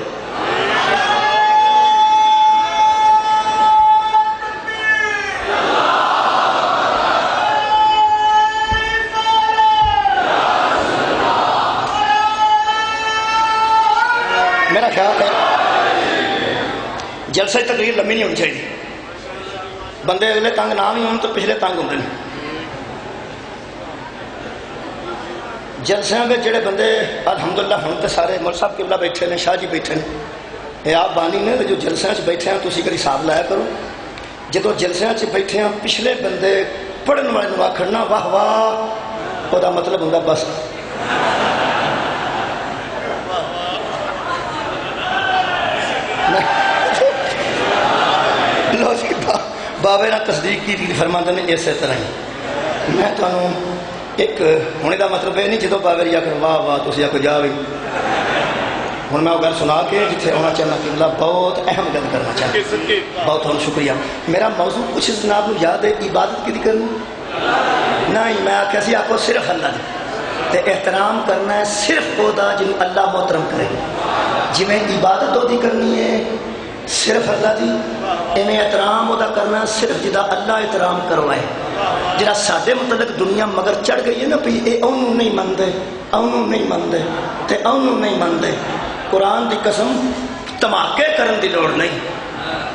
Speaker 2: میرا خیال ہے جلسہ تقریر لمبی نہیں ہونی چاہیے. بندے اگلے تنگ نہ بھی ہوں تو پچھلے تنگ ہوتے ہیں. جلسے میں جڑے بندے الحمدللہ ہوں تو سارے مول صاحب قبلہ بیٹھے نے، شاہ جی بیٹھے نے، یہ آپ بانی نے جو جلسے بیٹھے ہیں تسی کبھی حساب لایا کرو. جدو جلسے بیٹھے ہیں پچھلے بندے پڑھن والے آخنا واہ واہ، وہ مطلب ہوں بس لو جی بابے نے تصدیق کی فرماتے ہیں اسی طرح ہی. میں تمہوں ایک ہونے کا مطلب یہ نہیں جدو بابے نے آخر واہ واہ تھی آخو جا بھی. ہوں میں وہ گل سنا کے جتنے آنا چاہنا کہ اللہ بہت اہم گل کرنا چاہتا، بہت بہت شکریہ. میرا موضوع کچھ جناب یاد ہے عبادت کی کرنی نہیں. میں آخیا سی آپ کو صرف اللہ دے احترام کرنا ہے، صرف وہ جن اللہ محترم کرے. جی عبادت وہ کرنی ہے صرف اللہ دی، ایویں احترام وہ کرنا صرف جدا اللہ احترام کروائے. جڑا ساڈے متعلق دنیا مگر چڑھ گئی ہے نا بھی یہ انہوں نہیں منتے، انہوں نہیں منتے تے انہوں نہیں منتے. قرآن دی قسم دھماکے کرن دی لوڑ نہیں.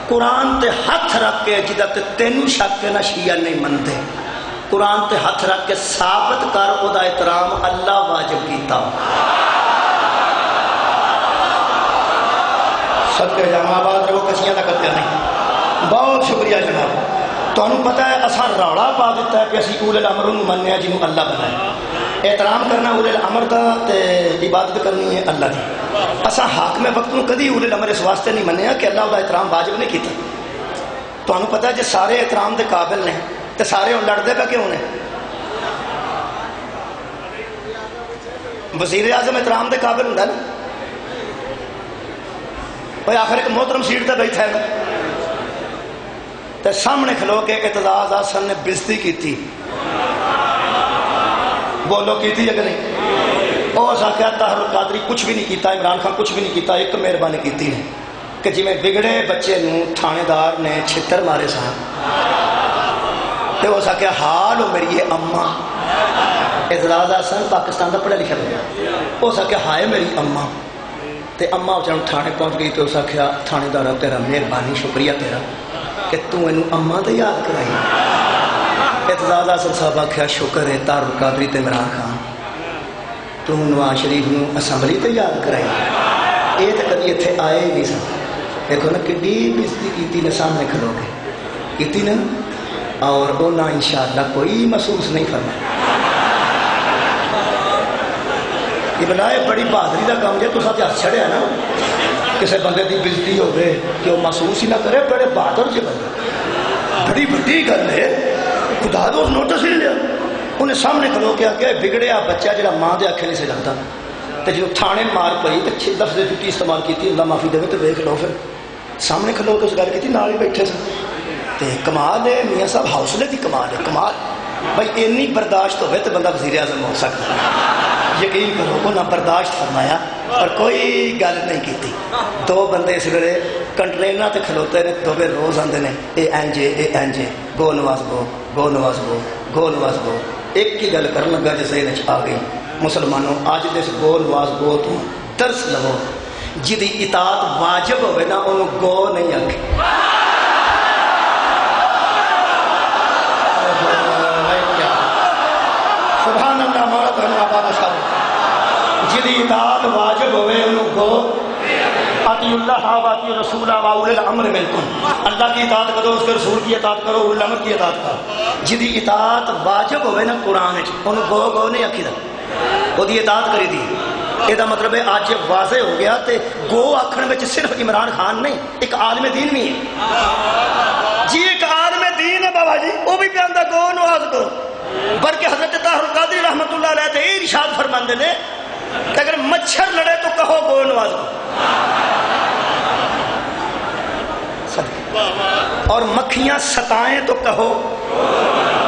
Speaker 2: قرآن تے ہاتھ رکھ کے جدا تے تینوں شک نہ شیعہ نہیں منتے، قرآن تے ہاتھ رکھ کے ثابت کر او دا احترام اللہ واجب کیتا. جاواں آباد رہو کسیاں کا قتل نہیں بہت شکریہ جناب تمہیں پتہ ہے اساں رولا پا دیتا ہے کہ اسی اولے الامر نوں مننے جنوں اللہ بنائے احترام کرنا اولے الامر دا تے عبادت کرنی ہے اللہ دی اساں حاکم وقت نوں کدی اولے الامر اس واسطے نہیں منیا کہ اللہ دا احترام واجب نہیں کیتا تمہیں پتہ ہے جے سارے احترام دے قابل نے تے سارے ہن لڑدے پے کیوں نے وزیر اعظم احترام دے قابل ہوندا نا بھائی آخر ایک محترم سیٹ تے بیٹھا ہے تے سامنے کھلو کے اعتزاز حسن نے بےزتی کی تھی بولو کی تھی یا نہیں اور ساکھا طاہر القادری کچھ بھی نہیں کیتا عمران خان کچھ بھی نہیں کیتا ایک مہربانی کیتی نے کہ جی میں بگڑے بچے نوں تھانے دار نے چھتر مارے سان تے وہ ساکھا حال ہو میری یہ اماں اعتزاز حسن پاکستان دا پڑھا لکھا رہا وہ ساکھا ہائے میری اماں تے اماں چاہوں تھانے پہنچ گئی تو ساکھا تھانے دارا تیرا مہربانی شکریہ تیرا کہ تو انہوں اماں تے یاد کرائی اعتزاز حسن صاحب آکھیا شکر ہے طاہر القادری تے عمران خان تو نواز شریف نوں اسمبلی تے یاد کرائی یہ تے کبھی اتنے آئے ہی نہیں سن دیکھو نا کہ بےزتی کیتی نے سامنے کھلو کے کیتی نا اور انہاں انشاءاللہ کوئی محسوس نہیں فرمایا یہ بنائے بڑی بہادری کا کام جی تو ساتھ ہاتھ چھڑیا نا کسی بندے کی بےزتی ہوگی کہ وہ محسوس ہی نہ کرے بڑے بہادر سے بندے بڑی بڑی گل ہے خدا دو نوٹس ہی لیا انہیں سامنے کھلو کے آگے بگڑیا بچہ جڑا ماں دے آنکھیں نہیں سے لگتا تو جب تھانے مار پئی تو لفظ کی استعمال کی اللہ معافی دے تو ویکھ لو پھر سامنے کھلو کے اس گل کی نال ہی بیٹھے سن تے کمال ہے میاں صاحب حوصلے کی کمال ہے کمال بھائی اینی برداشت ہوئے تو بندہ وزیر اعظم ہو سکتا ہے یقین کرو انہاں برداشت فرمایا اور کوئی گل نہیں کی دو بندے اس ویلے کنٹرینر تے کھلوتے نے دو روز آتے ہیں اے اینجے گو نواز گو گو نواز گو گو نواز گو ایک ہی گل کرن لگا جس آ گئی مسلمانوں آج دس گو نواز گو تو ترس لو جدی اطاعت واجب ہوئے نا انہوں گو نہیں آکھے سبحان اللہ مولا تہن آباد شاہ جدی اطاعت واجب ہوئے انہوں گو اطیع اللہ و اطیع رسول و اولی الامر منکم اللہ کی اطاعت کرو اس کے رسول کی اطاعت کرو اولی الامر کی اطاعت کرو جدی اطاعت واجب ہوئے نا قرآن انہوں گو گو نہیں آکھی دا وہ دی اطاعت کری دی یہ مطلب ہے آج جب واضح ہو گیا تے گو آکھن میں صرف عمران خان نہیں ایک عالم دین بھی ہے جی ایک عالم دین ہے بابا جی وہ بھی پیاندا گو نواز کو بلکہ حضرت طاہر القادری رحمت اللہ علیہ تے ارشاد فرماندے نے کہ اگر مچھر لڑے تو کہو گو نواز کو اور مکھیاں ستائیں تو کہو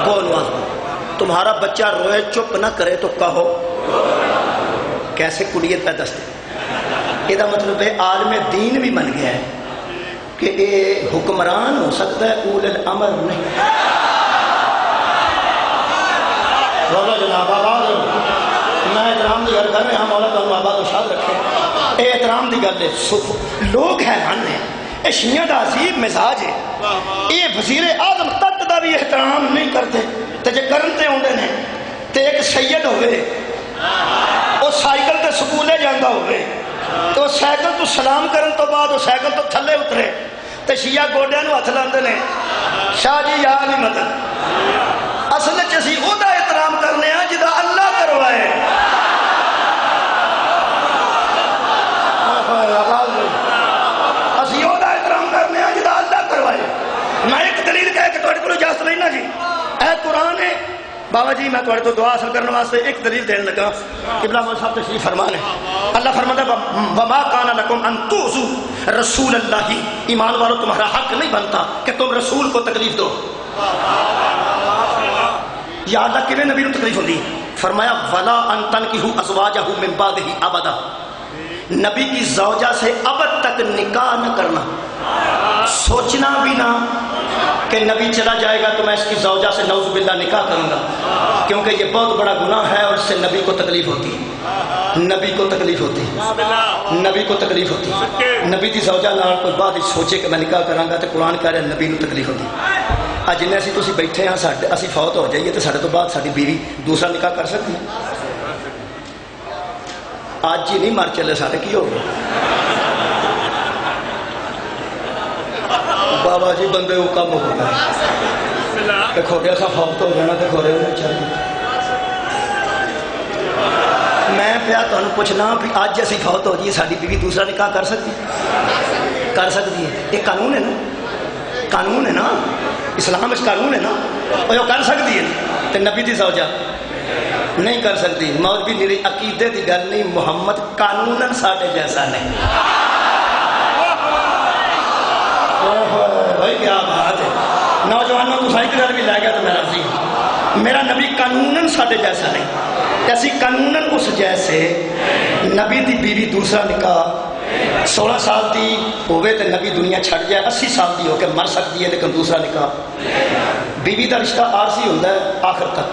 Speaker 2: گو نواز کو تمہارا بچہ روئے چپ نہ کرے تو کہو کیسے کلیت پہ دستے یہ مطلب ہے عالم دین بھی بن گیا ہے کہ یہ حکمران ہو سکتا ہے اول الامر نہیں جناب آباد میں احترام کی گل کر رہا مولا تعالیٰ آباد و شاد رکھے اے احترام کی گل ہے لوگ حیران ہیں یہ شیعہ دا عجیب مزاج ہے یہ وزیر اعظم تک دا بھی احترام نہیں کرتے تے جے کرنتے ہوندے نے تے ایک سید ہوئے وہ سائیکل تے سکولے جاندہ ہوئے تو سائیکل تو سلام کرن تو بعد وہ سائیکل تو تھلے اترے تے شیعہ گوڑیاں نو ہتھ لاندے نے شاہ جی یا علی مدد اصل وچ اسی او دا احترام کرنے ہاں جدا اللہ کروائے اسی او دا احترام کرنے ہاں جدا اللہ کروائے میں ایک دلیل کہہ کہ تھوڑے کو اجازت لینا جی اے قرآن ہے بابا جی میں تھوڑے تو دعا حاصل کرنے واسطے ایک دلیل دینے لگا قبلہ مولا صاحب تشریف فرمانے اللہ فرماتا ہے وما کان لکم ان تؤذوا رسول اللہ ایمان والو تمہارا حق نہیں بنتا کہ تم رسول کو تکلیف دو یا اللہ کیویں نبی نو تکلیف ہوندی فرمایا ولا ان تنکحوا ازواجہ من بعدہ ابدا نبی کی زوجہ سے ابد تک نکاح نہ کرنا سوچنا بھی نہ کہ نبی چلا جائے گا تو میں اس کی زوجہ سے نعوذ باللہ نکاح کروں گا کیونکہ یہ بہت بڑا گناہ ہے اور اس سے نبی کو تکلیف ہوتی نبی کو تکلیف ہوتی نبی کو تکلیف ہوتی نبی کی زوجہ نال کوئی بعد سوچے کہ میں نکاح کراں گا تو قرآن کہہ رہا ہے نبی کو تکلیف ہوتی اج جن اسی تسی بیٹھے ہاں اسی فوت ہو جائیے تو سارے تو بعد ساری بیوی دوسرا نکاح کر سکتی ہے آج ہی نہیں مر چلے سارے کی ہو گئے بابا جی بندے کو کم ہو گیا کھوٹے سا فوت ہو جانا تو کھوڑے ہونے چاہیے میں پیا تمہیں پوچھنا بھی اج اسی فوت ہو جائیے ساری بیوی دوسرا نکاح کر سکتی ہے یہ قانون ہے نا قانون ہے نا اسلام قانون ہے نا وہ کر سکتی ہے تو نبی دی زوجہ نہیں کر سکتی مولوی میری عقیدے کی گل نہیں محمد قانوناً ساڈے جیسا نہیں بھائی کیا بات ہے نوجوانوں کو سائیکل گل بھی لے گیا تو میں راضی ہوں میرا نبی قانوناً ساڈے جیسا نہیں ایسی قانوناً اس جیسے نبی دی بیوی دوسرا نکاح 16 سال دی ہوئے تو نبی دنیا چھڑ جائے 80 سال دی ہو کے مر سکتی ہے لیکن دوسرا نکاح بیوی دا رشتہ عارضی ہوتا ہے آخر تک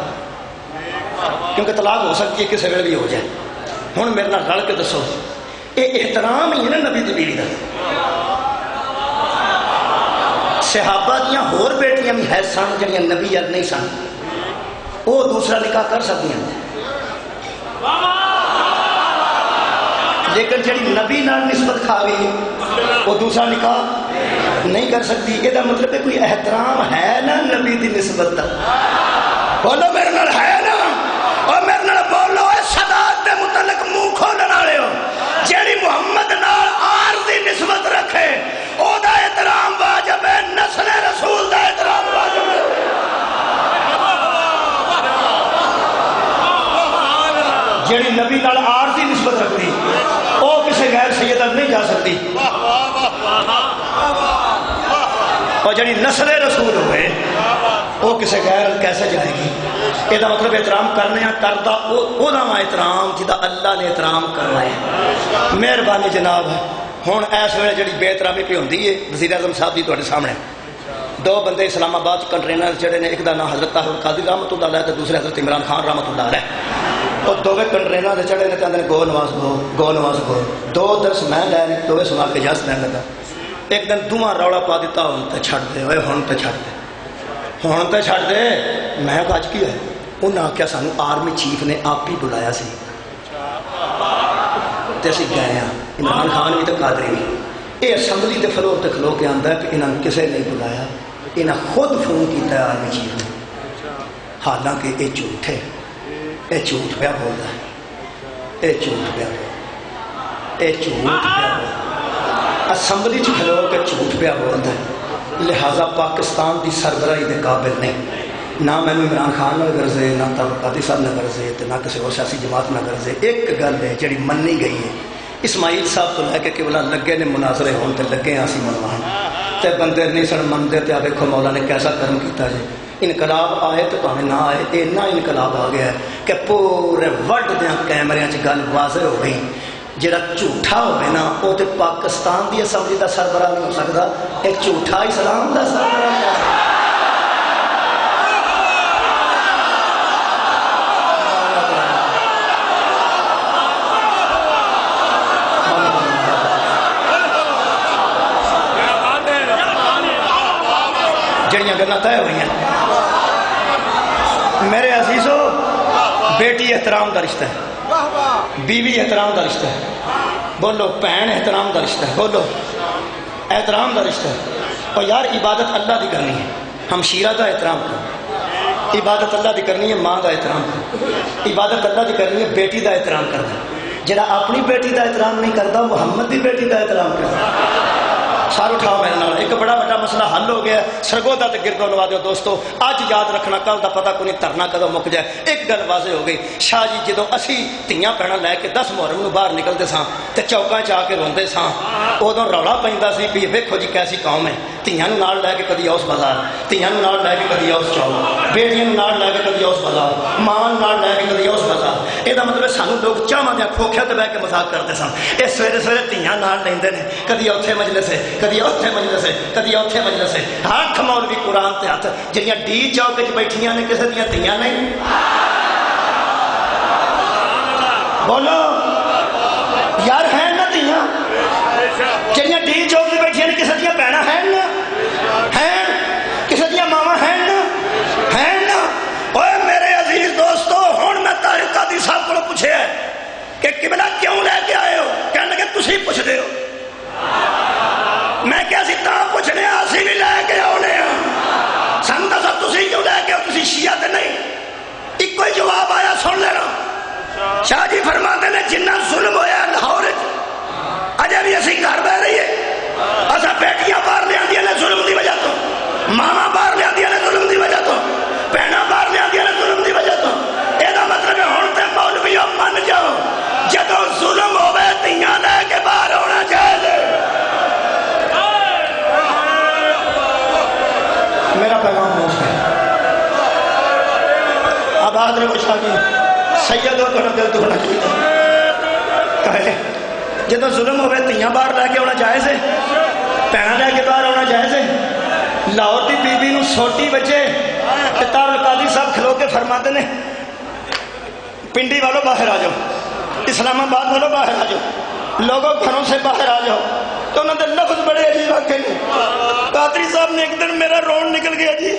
Speaker 2: کیونکہ طلاق ہو سکتی ہے کسی ویلے بھی ہو جائے ہوں میرے نال رل کے دسو یہ احترام ہی ہے نا نبی دی بیوی دا صحابہ دیاں ہور بیٹیاں بھی ہے سن جڑیاں نبی یار نہیں سن وہ دوسرا نکاح کر سکتی ہیں لیکن جڑی نبی نال نسبت کھا گئی وہ دوسرا نکاح نہیں کر سکتی یہ مطلب ہے کوئی احترام ہے نا نبی دی نسبت دا بولو میرے نال ہے نا اور میرے نال بولو صداقت دے متعلق منہ کھولن والے ہو جیڑی محمد نال عارضی نسبت رکھے او دا احترام واجب ہے نسل رسول دا احترام واجب ہے جیڑی نبی نال عارضی نسبت رکھتی او کسی غیر سید نہیں جا سکتی اور جڑی نسل رسول ہوئے وہ کسی غیر کیسے جائے گی یہ مطلب احترام کرنے کرتا وہ احترام جدا اللہ نے احترام کرنا ہے مہربانی جناب ہوں اس ویلے جڑی بے احترامی پہ ہوندی ہے وزیر اعظم صاحب دی تواڈے سامنے دو بندے اسلام آباد کنٹرینر چڑھے نے ایک دا نام حضرت طاہر قادری رحمۃ اللہ علیہ تے دوسرے حضرت عمران خان رحمۃ اللہ علیہ اور دونوں کنٹرینر دے چڑھے نے کہندے نے گو نواز گو دو درس میں لے نے دوے سنا کے اجازت دین لگا ایک دن دوواں روڑا پا دیتا ہوں تے چھڑ دے اوئے ہن تے چھڑ دے میں کہا اج کی ہے انہاں آخیا سانو آرمی چیف نے آپ ہی بلایا سی تے اسی گئے ہاں عمران خان بھی تے قادری بھی یہ اسمبلی دے فلور تے کھلو کے آندا ہے کہ انہاں کسے نہیں بلایا انہاں خود فون کیتا ہے آرمی چیف نے حالانکہ یہ جھوٹ ہے یہ جھوٹ پیا بولدا ہے یہ جھوٹ پیا اسمبلی چ کھلو کے جھوٹ پیا بولدا ہے لہذا پاکستان دی سربراہی دے قابل نہیں نہ مینوں عمران خان نہ غرض ہے نہ قادری صاحب نہ غرض ہے نہ کسی اور سیاسی جماعت نہ غرض ہے ایک گل ہے جڑی مننی گئی ہے اسماعیل صاحب تو لے کے قبلہ لگے نے مناظرے ہون تے لگے ہیں اسی منوان تے بندے نہیں سن منتے تے دیکھو مولا نے کیسا کرم کیتا جی انقلاب آئے تو پاویں نہ آئے اینا انقلاب آ گیا ہے کہ پورے ورلڈ دے کیمریاں چ گل واضح ہو گئی جڑا جھوٹا ہوئے نا وہ تو پاکستان دی اسمبلی دا سربراہ نہیں ہو سکتا ایک جھوٹا اسلام دا سربراہ جڑیاں گلاں طے ہوئی ہیں میرے عزیزو بیٹی احترام دا رشتہ ہے بیوی احترام دا رشتہ ہے بولو بہن احترام دا رشتہ ہے بولو احترام دا رشتہ ہے اور یار عبادت اللہ دی کرنی ہے ہمشیرہ دا احترام کرو عبادت اللہ دی کرنی ہے ماں دا احترام کرو عبادت اللہ دی کرنی ہے بیٹی دا احترام کرنا جڑا اپنی بیٹی دا احترام نہیں کرتا محمد دی بیٹی دا احترام کرتا سار اٹھاؤ میرے نال ایک بڑا بڑا مسئلہ حل ہو گیا سرگودا تے گردو نوادیو دوستو اج یاد رکھنا کل دا پتہ کوئی دھرنا کدو مک جائے ایک گل واضح ہو گئی شاہ جی جدو اسی تیاں بہناں لے کے 10 محرم نو باہر نکلتے ساں تے چوکاں چ آ کے روندے ساں ادوں رولا پیندا سی بھی ویکھو جی کیسی قوم ہے تیاں نو نال لے کے کدی اس بازار تیاں نو نال لے کے کدی اس چوک بیٹیاں نو نال لے کے کدی اس بازار ماں نال لے کے کدی اس بازار یہ مطلب سانو لوگ چاواں دے کھوکھیاں تے بیٹھ کے مذاق کرتے سن اے سویرے سویرے تیاں نال لیندے نے کدی اوتھے مجلس ہے کدی اوتھے مجلس ہے کدی اوتھے مجلس ہے ہاتھ مولوی قرآن تے ہاتھ جڑیاں ڈی چوک وچ بیٹھیاں نے کسے دیاں تیاں نہیں بولو یار ہیں نا تیاں جڑیاں ڈی چوک وچ بیٹھیاں نے کسے دیاں بہناں ہیں نا ہیں کسے دیاں ماواں ہیں نا اوے میرے عزیز دوستو ہن میں طاہر قادری صاحب کو پوچھیا کہ قبلہ کیوں لے کے آئے ہو کہنے لگے تسی پوچھ دے ہو میں کیا سی تاں پوچھنے اسی بھی لے اسی شیعہ تے نہیں، ایک کوئی جواب آیا سن لینا۔ شاہ جی فرماتے ہیں جنہ ظلم ہویا لاہور اجے بھی اسی گھر بہ رہی ہے، اسا بیٹیاں باہر لے آندیاں نے ظلم دی وجہ تو، ماما باہر لے آندیاں نے ظلم دی وجہ تو، بہناں باہر لے آندیاں نے ظلم دی وجہ تو۔ یہ مطلب ہے ہن تے مولویوں من جاؤ جدوں ظلم ہوے تیاں لے کے باہر ہونا چاہیے۔ میرا پیغام پہنچ گیا۔ آباد رہو شاہ جی، سید ہو تو دل تو ہونا چاہیے۔ کہے جدو ظلم ہوئے تیاں باہر لے کے ہونا جائز ہے، بہن لے کے باہر ہونا جائز ہے۔ لاہور کی بی بی نو سوٹی بچے تار القادری صاحب کھلو کے فرماتے نے پنڈی والوں باہر آ جاؤ، اسلام آباد والوں باہر آ جاؤ، لوگوں گھروں سے باہر آ جاؤ۔ تو انہوں نے لفظ بڑے عجیب رکھے ہیں۔ قادری صاحب نے ایک دن میرا رون نکل گیا جی،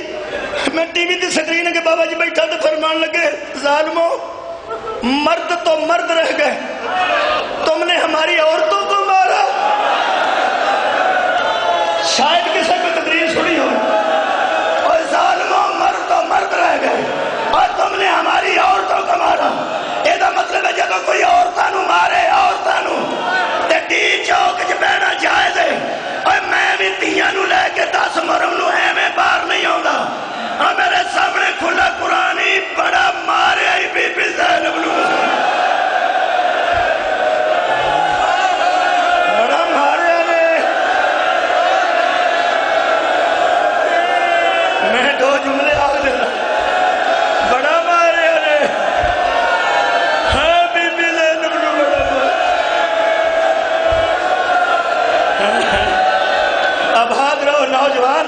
Speaker 2: میں ٹی وی کی سکرین کے بابا جی بیٹھا تو فرمان لگے ظالمو مرد تو مرد رہ گئے، تم نے ہماری عورتوں کو مارا۔ شاید کسی کو تقریر سنی ہو، اور ظالمو مرد تو مرد رہ گئے اور تم نے ہماری عورتوں کو مارا۔ یہ مطلب ہے جب کوئی عورتوں مارے عورتوں تے ڈی چوک چ بہنا جائز ہے، اور میں بھی تیاں نو لے کے 10 محرم نو ایویں باہر نہیں آوندا۔ اور میرے سامنے کھلا قرآن ہی بڑا ماریا ہی بی بی زینب نو، بڑا ماریا نے۔ میں 2 جملے آ دینا، بڑا ماریا نے، ہاں بی بی زینب نو بڑا ماریا۔ آباد رہو نوجوان،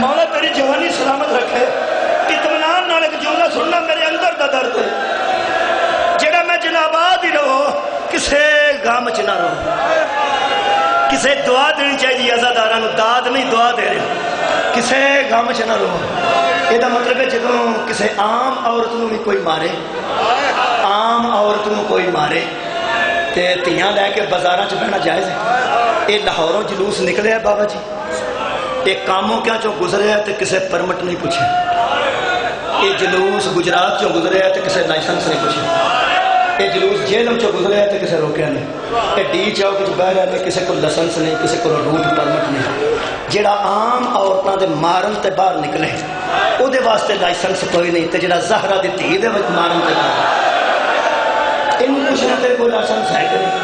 Speaker 2: مولا تیری جوانی سلامت رکھے۔ اطمینان نال ایک جملہ سننا، میرے اندر دا درد ہے جڑا میں جناباد ہی رہو، کسے غم چ نہ رہو، کسے دعا دینی چاہیے عزاداراں نو، داد نہیں دعا دے رہے، کسے غم چ نہ رہو۔ یہ مطلب ہے جدوں کسے عام عورت نو بھی کوئی مارے، عام عورت نو کوئی مارے تے تیاں لے کے بازاراں چ بہنا جائز ہے۔ یہ لاہوروں جلوس نکلے ہے بابا جی، ایک کاموں کیا چو گزرے ہے تو کسے پرمٹ نہیں پوچھے، یہ جلوس گجرات چو گزرے ہے تو کسے لائسنس نہیں پوچھے، یہ جلوس جیلوں چو گزرے ہے تو کسے روکیا نہیں، یہ ڈی چوک چ بہ رہا ہے کسے کو لائسنس نہیں، کسے کو روٹ پرمٹ نہیں۔ جڑا عام عورتوں دے مارن تے باہر نکلے او دے واسطے لائسنس کوئی نہیں، تے جڑا زہرا دی دھی دے وچ مارن تے باہر اینوں پوچھنا تیرے کو لائسنس ہے کہ نہیں،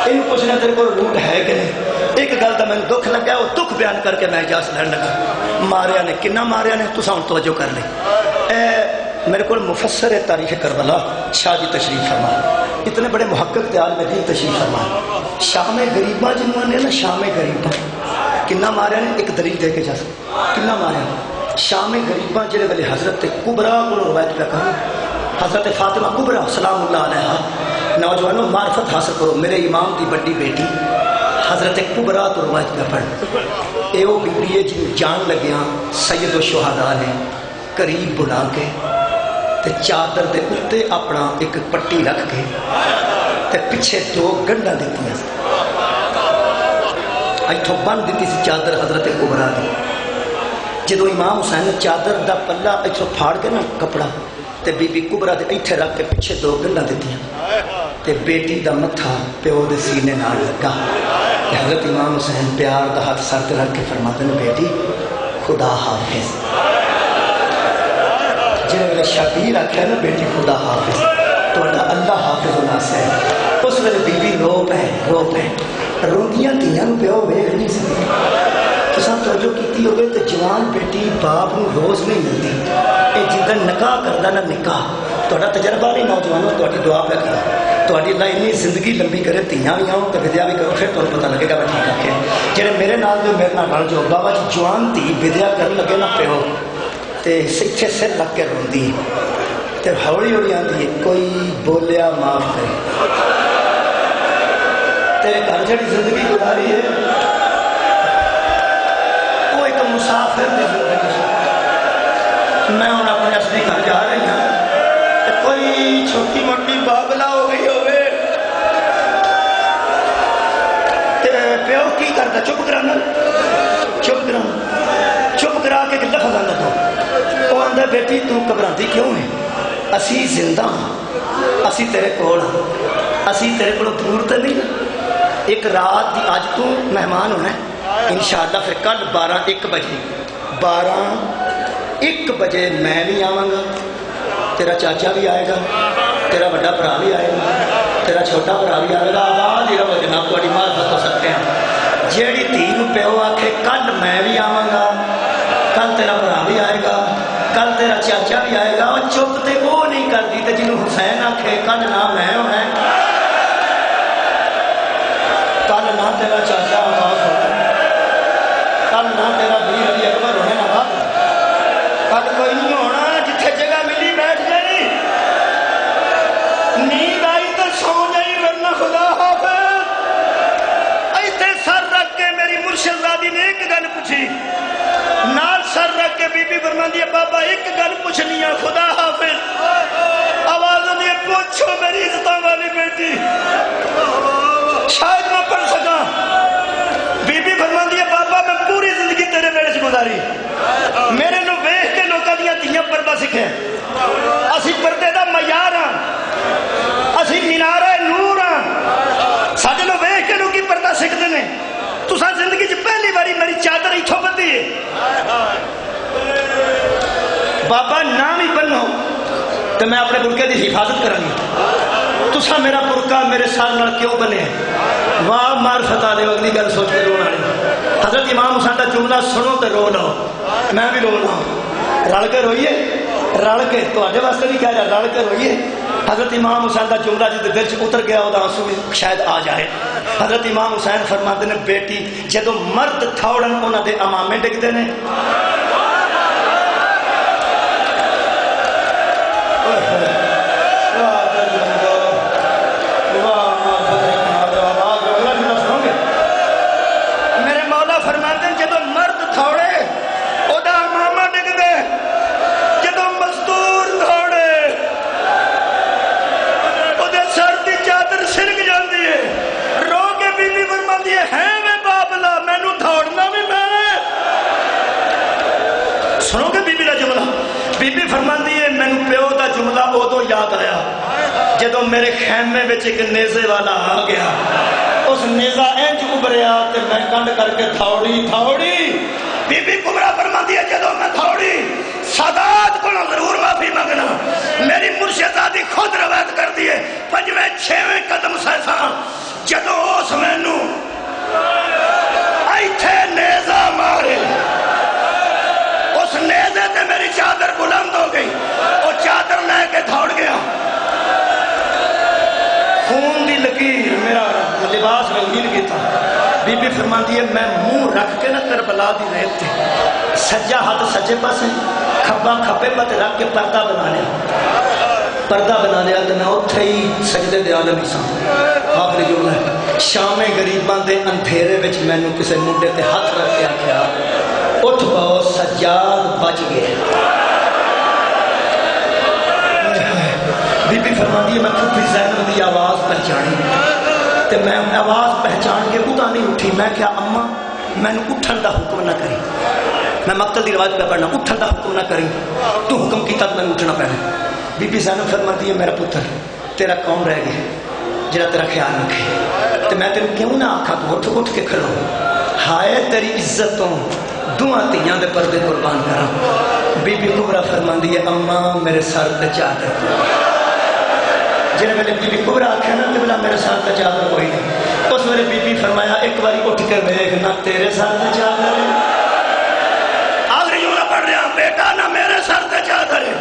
Speaker 2: اینوں پوچھنا تیرے کو روٹ ہے کہ نہیں۔ ایک گل تو میں دکھ لگا، وہ دکھ بیان کر کے میں اجازت لین لگا۔ ماریا نے کنا ماریا نے تساں ہن توجہ کر لیں۔ میرے کو مفسر ہے تاریخ کربلا شاہ جی تشریف فرما، اتنے بڑے محقق تے عالم دین تشریف فرما۔ شام غریباں جنوں آندے نا، شام غریباں کنا ماریا نے، ایک دلیل دے کے جا کنا ماریا۔ شام غریباں جڑے ویلے حضرت کبرا کو روایت پہ کہا، حضرت فاطمہ کبرا سلام اللہ علیہا، نوجوانوں معرفت حاصل کرو، میرے امام دی بڑی بیٹی حضرت کبرا تو روایت پہ پڑھ، اے وہ بی بی جن جان لگیاں سید الشہداء نے قریب بلا کے تے چادر دے اتے اپنا ایک پٹی رکھ کے تے پیچھے 2 گنڈاں دیتی ہیں، ایتھوں بن دیتی سی چادر حضرت کبرا دی۔ جدو امام حسین چادر دا پلہ ایتھوں پھاڑ کے نا کپڑا تے بی بی کبرا دے ایتھے رکھ کے پیچھے 2 گنڈاں دیتی ہیں، تے بیٹی دا متھا پیو دے سینے نال لگا۔ حضرت امام حسین پیار دا ہاتھ سر تے رکھ کے فرماتے ہیں بیٹی خدا حافظ۔ جنہیں میرے شبیر آکھیا نا بیٹی خدا حافظ، تو اللہ حافظ ہونا سے اس ویلے بی بی رو پہ روندیاں تیاں نو پیو ویکھ نہیں سکتی۔ تساں توجہ کیتی ہوگی تو جوان بیٹی باپ نو روز نہیں ملتی، اے جدن نکاح کردا نا نکاح، تہاڈا تجربہ نہیں نوجوانوں، تہاڈی دعا پہ کرا، تہاڈی اللہ اتنی زندگی لمبی کرے، تیاں بھی آؤ تو ودیا بھی کرو، پھر تمہیں پتہ لگے گا میں ٹھیک آکھیا۔ جڑے میرے نال جو میرے نال رل جو بابا جی جوان تھی ودیا کرن لگے نا پیو تے اتھے سر لگ کے روندی تے ہولی ہولی آندی ہے کوئی بولیا معاف کرے، تیرے گھر جڑی زندگی گزاری ہے وہ ایک مسافر کی زندگی سے، میں ہوں اپنے اصلی گھر جا رہی ہوں، کوئی چھوٹی موٹی بابلا ہو گئی ہوئے، پیو کی کرتا چپ کرانا، چپ کرا کے ایک لفظ آتا تو وہ آتا بیٹا بیٹی تو گھبراتی کیوں ہے؟ اسی زندہ ہاں، اسی تیرے کول ہاں، اسی تیرے کو دور تے نہیں نا۔ ایک رات دی اج تو مہمان ہونا ہے انشاءاللہ، پھر کل 12-1 بجے 12-1 بجے میں بھی آواں گا، تیرا چاچا بھی آئے گا، تیرا بڑا بھرا بھی آئے گا، تیرا چھوٹا بھرا بھی آئے گا۔ آواز ہی رہو جناب، تھوڑی معرفت ہو سکتے ہیں۔ جیڑی دھی نوں پیو آکھے کل میں بھی آواں گا، کل تیرا بھرا بھی آئے گا، کل تیرا چاچا بھی آئے گا، اور چپ تے وہ نہیں کرتی تے جنوں حسین آکھے کل نہ میں ہونا ہے، کل نہ تیرا چاچا آواز ہونا ہے، کل نہ تیرا ویر علی اکبر ہونے نہ بات، کل کوئی نہیں ہونا۔ جتھے جگہ ملی بیٹھ جائے، نیند آئی تو سو جائی، ورنہ خدا حافظ۔ ایتھے سر رکھ کے میری مرشد زادی نے ایک گل پوچھی، نال سر رکھ کے بی بی فرماندی ہے بابا ایک گل پوچھنی ہے خدا حافظ۔ آواز آندی ہے پوچھو میری عزتوں والی بیٹی، شاید میں پڑھ سکا۔ بی بی فرماندی ہے بابا میں پوری زندگی تیرے ویڑے سے گزاری، میرے نو ویکھ کے لوکاں دیاں دھیاں پردہ سکھے، اسی پردے دا معیار ہاں، اسی مینارہ نور ہاں، ساڈے نو ویکھ کے لوکی پردہ سکھدے نے۔ تساں زندگی چ پہلی باری میری چادر اتھوں بدھی ہے، بابا نام ہی بنو تو میں اپنے برقعے دی حفاظت کرانی، تساں میرا برقع میرے سر نال کیوں بنے؟ واہ معرفت والے، اگلی گل سوچ کے رونا نہیں۔ حضرت امام حسین کا جملہ سنو تو رو لو، میں بھی رو لوں، رل کے روئیے، رل کے تواڈے واسطے بھی کہہ رہا، رل کے روئیے۔ حضرت امام حسین کا جملہ جس دل چ اتر گیا وہ آنسو بھی شاید آ جائے۔ حضرت امام حسین فرماتے ہیں بیٹی جدو مرد تھوڑن انہاں دے امامے ڈگدے نے، میرے مولا فرماتے ہیں جدو مرد تھوڑے او دا امامہ ڈگدے، جدو مزدور تھوڑے او دے سر دی چادر سرک جاندی ہے، رو کے بی بی فرماندی ہے میں بابلا مینوں دوڑنا بھی میں۔ سنو گے بی بی دا جملہ، بی بی فرماندی ہے مینوں پیو دا جملہ ادو یاد آیا جدو میرے خیمے وچ ایک نیزے والا آ گیا، اس نیزہ انج ابھریا تے میں کنڈ کر کے تھوڑی تھوڑی۔ بی بی کبرا فرماندی ہے جدو میں تھوڑی سادات کو ضرور معافی مانگنا، میری مرشدادی خود روایت کر دیے 5ویں 6ویں قدم سیساں جدو اس مینوں ایتھے نیزہ مارے، اس نیزے تے میری چادر بلند ہو گئی، وہ چادر لے کے دوڑ گیا، خون دی لکیر میرا لباس رنگین کیتا۔ بی بی فرماندی ہے میں منہ رکھ کے نہ کربلا دی ریت تے سجا ہاتھ سجے پاسے کھبا کھبے پاسے رکھ کے پردہ بنا لیا تو میں اوتھے ہی سجدے دے عالم ہی ساں۔ آخری جملہ ہے شام غریباں دے اندھیرے وچ مینوں کسے منڈے تے ہاتھ رکھ کے آکھیا اٹھ باؤ سجاد بچ گئے۔ بی بی فرماندی ہے میں پھپھی زینب دی آواز پہچانی تے میں آواز پہچان کے اٹھا نہیں اٹھی، میں کیا اماں مینوں اٹھن دا حکم نہ کری، میں مقتل دی روایت پہ پڑھنا، اٹھن دا حکم نہ کری، تو حکم کیتا تو میں اٹھنا پینا۔ بی بی زینب فرماتی ہے میرا پتر تیرا کون رہ گیا جڑا تیرا خیال رکھے، تے میں تینوں کیوں نہ آکھاں تو اٹھ اٹھ کے کھلو، ہائے تیری عزتوں دعا تیاں دے پردے قربان کراں۔ بی بی کبرا فرماندی ہے اماں میرے سر تے چادر، جن ویلے بی بی کبرا آکھے نا کہ بلا میرے سر تے چادر کوئی نہیں، اس ویلے بی بی فرمایا ایک باری اٹھ کے ویکھ نہ تیرے سر تے چادر ہے، آخری جملہ پڑھ رہا بیٹا نہ میرے سر تے چادر ہے۔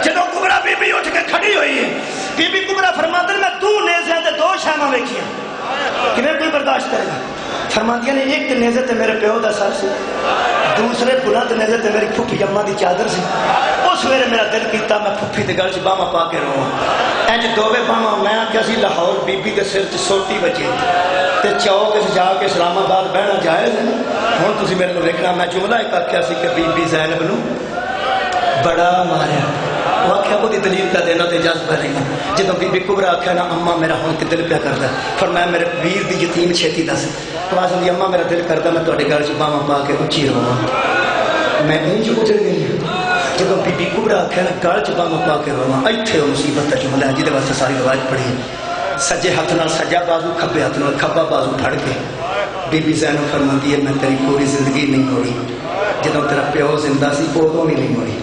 Speaker 2: جدو کبرا بی بی اٹھ کے کھڑی ہوئی ہے، بی بی کبرا فرماندی میں دو نیزے تے 2 شاماں ویکھیاں، کنے کوئی برداشت کرے گا؟ فرماندیاں نے ایک نیزے تے میرے پیو دا سر سی، دوسرے بلند نیزے تے میری پھپھی اماں دی چادر سی۔ اس ویلے میرا دل کیتا میں پھپھی دے گل چ باواں پا کے رواں، انج دوویں باواں میں آکھیا سی لاہور بی بی دے سر چ سوٹی بجے تے چوک وچ جا کے اسلام آباد بہنا جائز ہے۔ ہن تسی میرے نوں ویکھنا میں جملہ ایک آکھیا سی کہ بی بی زینب نوں بڑا ماریا، وہ آخیا وہ دلیل پہ دینا تو اجازت نہیں، جدو بی بی کبرا آخیا نا اما میرا ہوں کہ دل پہ کرتا ہے، فرمایا میرے ویر دی یتیم چھیتی دس، آواز آئی اما میرا دل کرتا میں تھوڑے گھر چ باواں پا کے اچھی رہا، میں انج اٹھ گئی جب بی بی کبرا آخیا نا گل چ بم پا کے رواں ایتھے وہ مصیبت چ ملا جہدے واسطے ساری روایت پڑھی سجے ہاتھ نال سجا بازو کھبے ہاتھ نال کھبا بازو پھڑ کے بی بی زینب فرماندی ہے میں تیری پوری زندگی نہیں موڑی جدوں تیرا پیو زندہ سی ادوں بھی نہیں موڑی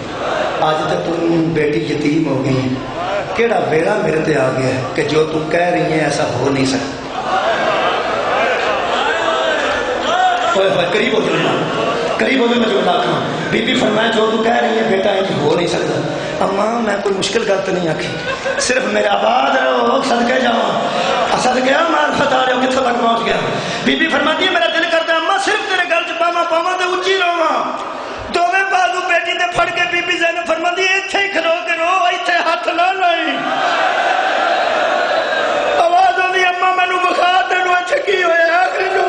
Speaker 2: اج تے تم بیٹی یتیم ہو گئی ہے کیڑا ویلا میرے تے آ گیا ہے کہ جو تم کہہ رہی ہیں ایسا ہو نہیں سکتا قریب ہو جائے میں جو آخا بی بی فرمایا جو تو کہہ رہی ہے بیٹا انج ہو نہیں سکتا اماں میں کوئی مشکل گل تو نہیں آخی صرف میرے آباد رہو صدقے جاؤ صدقے مار بتا رہے ہو کتوں تک پہنچ گیا بی بی فرماتی ہے میرا دل کرتا ہے اماں صرف تیرے گل چ پاواں پاواں تے اچھی رہواں دونوں بازو بیٹی تے پھڑ کے بی بی زینب فرماتی ہے ایتھے ہی کھلو کے رو ایتھے ہاتھ نہ لائی آواز آندی اماں مینوں بخا تینوں ایتھے کی ہویا آخری جو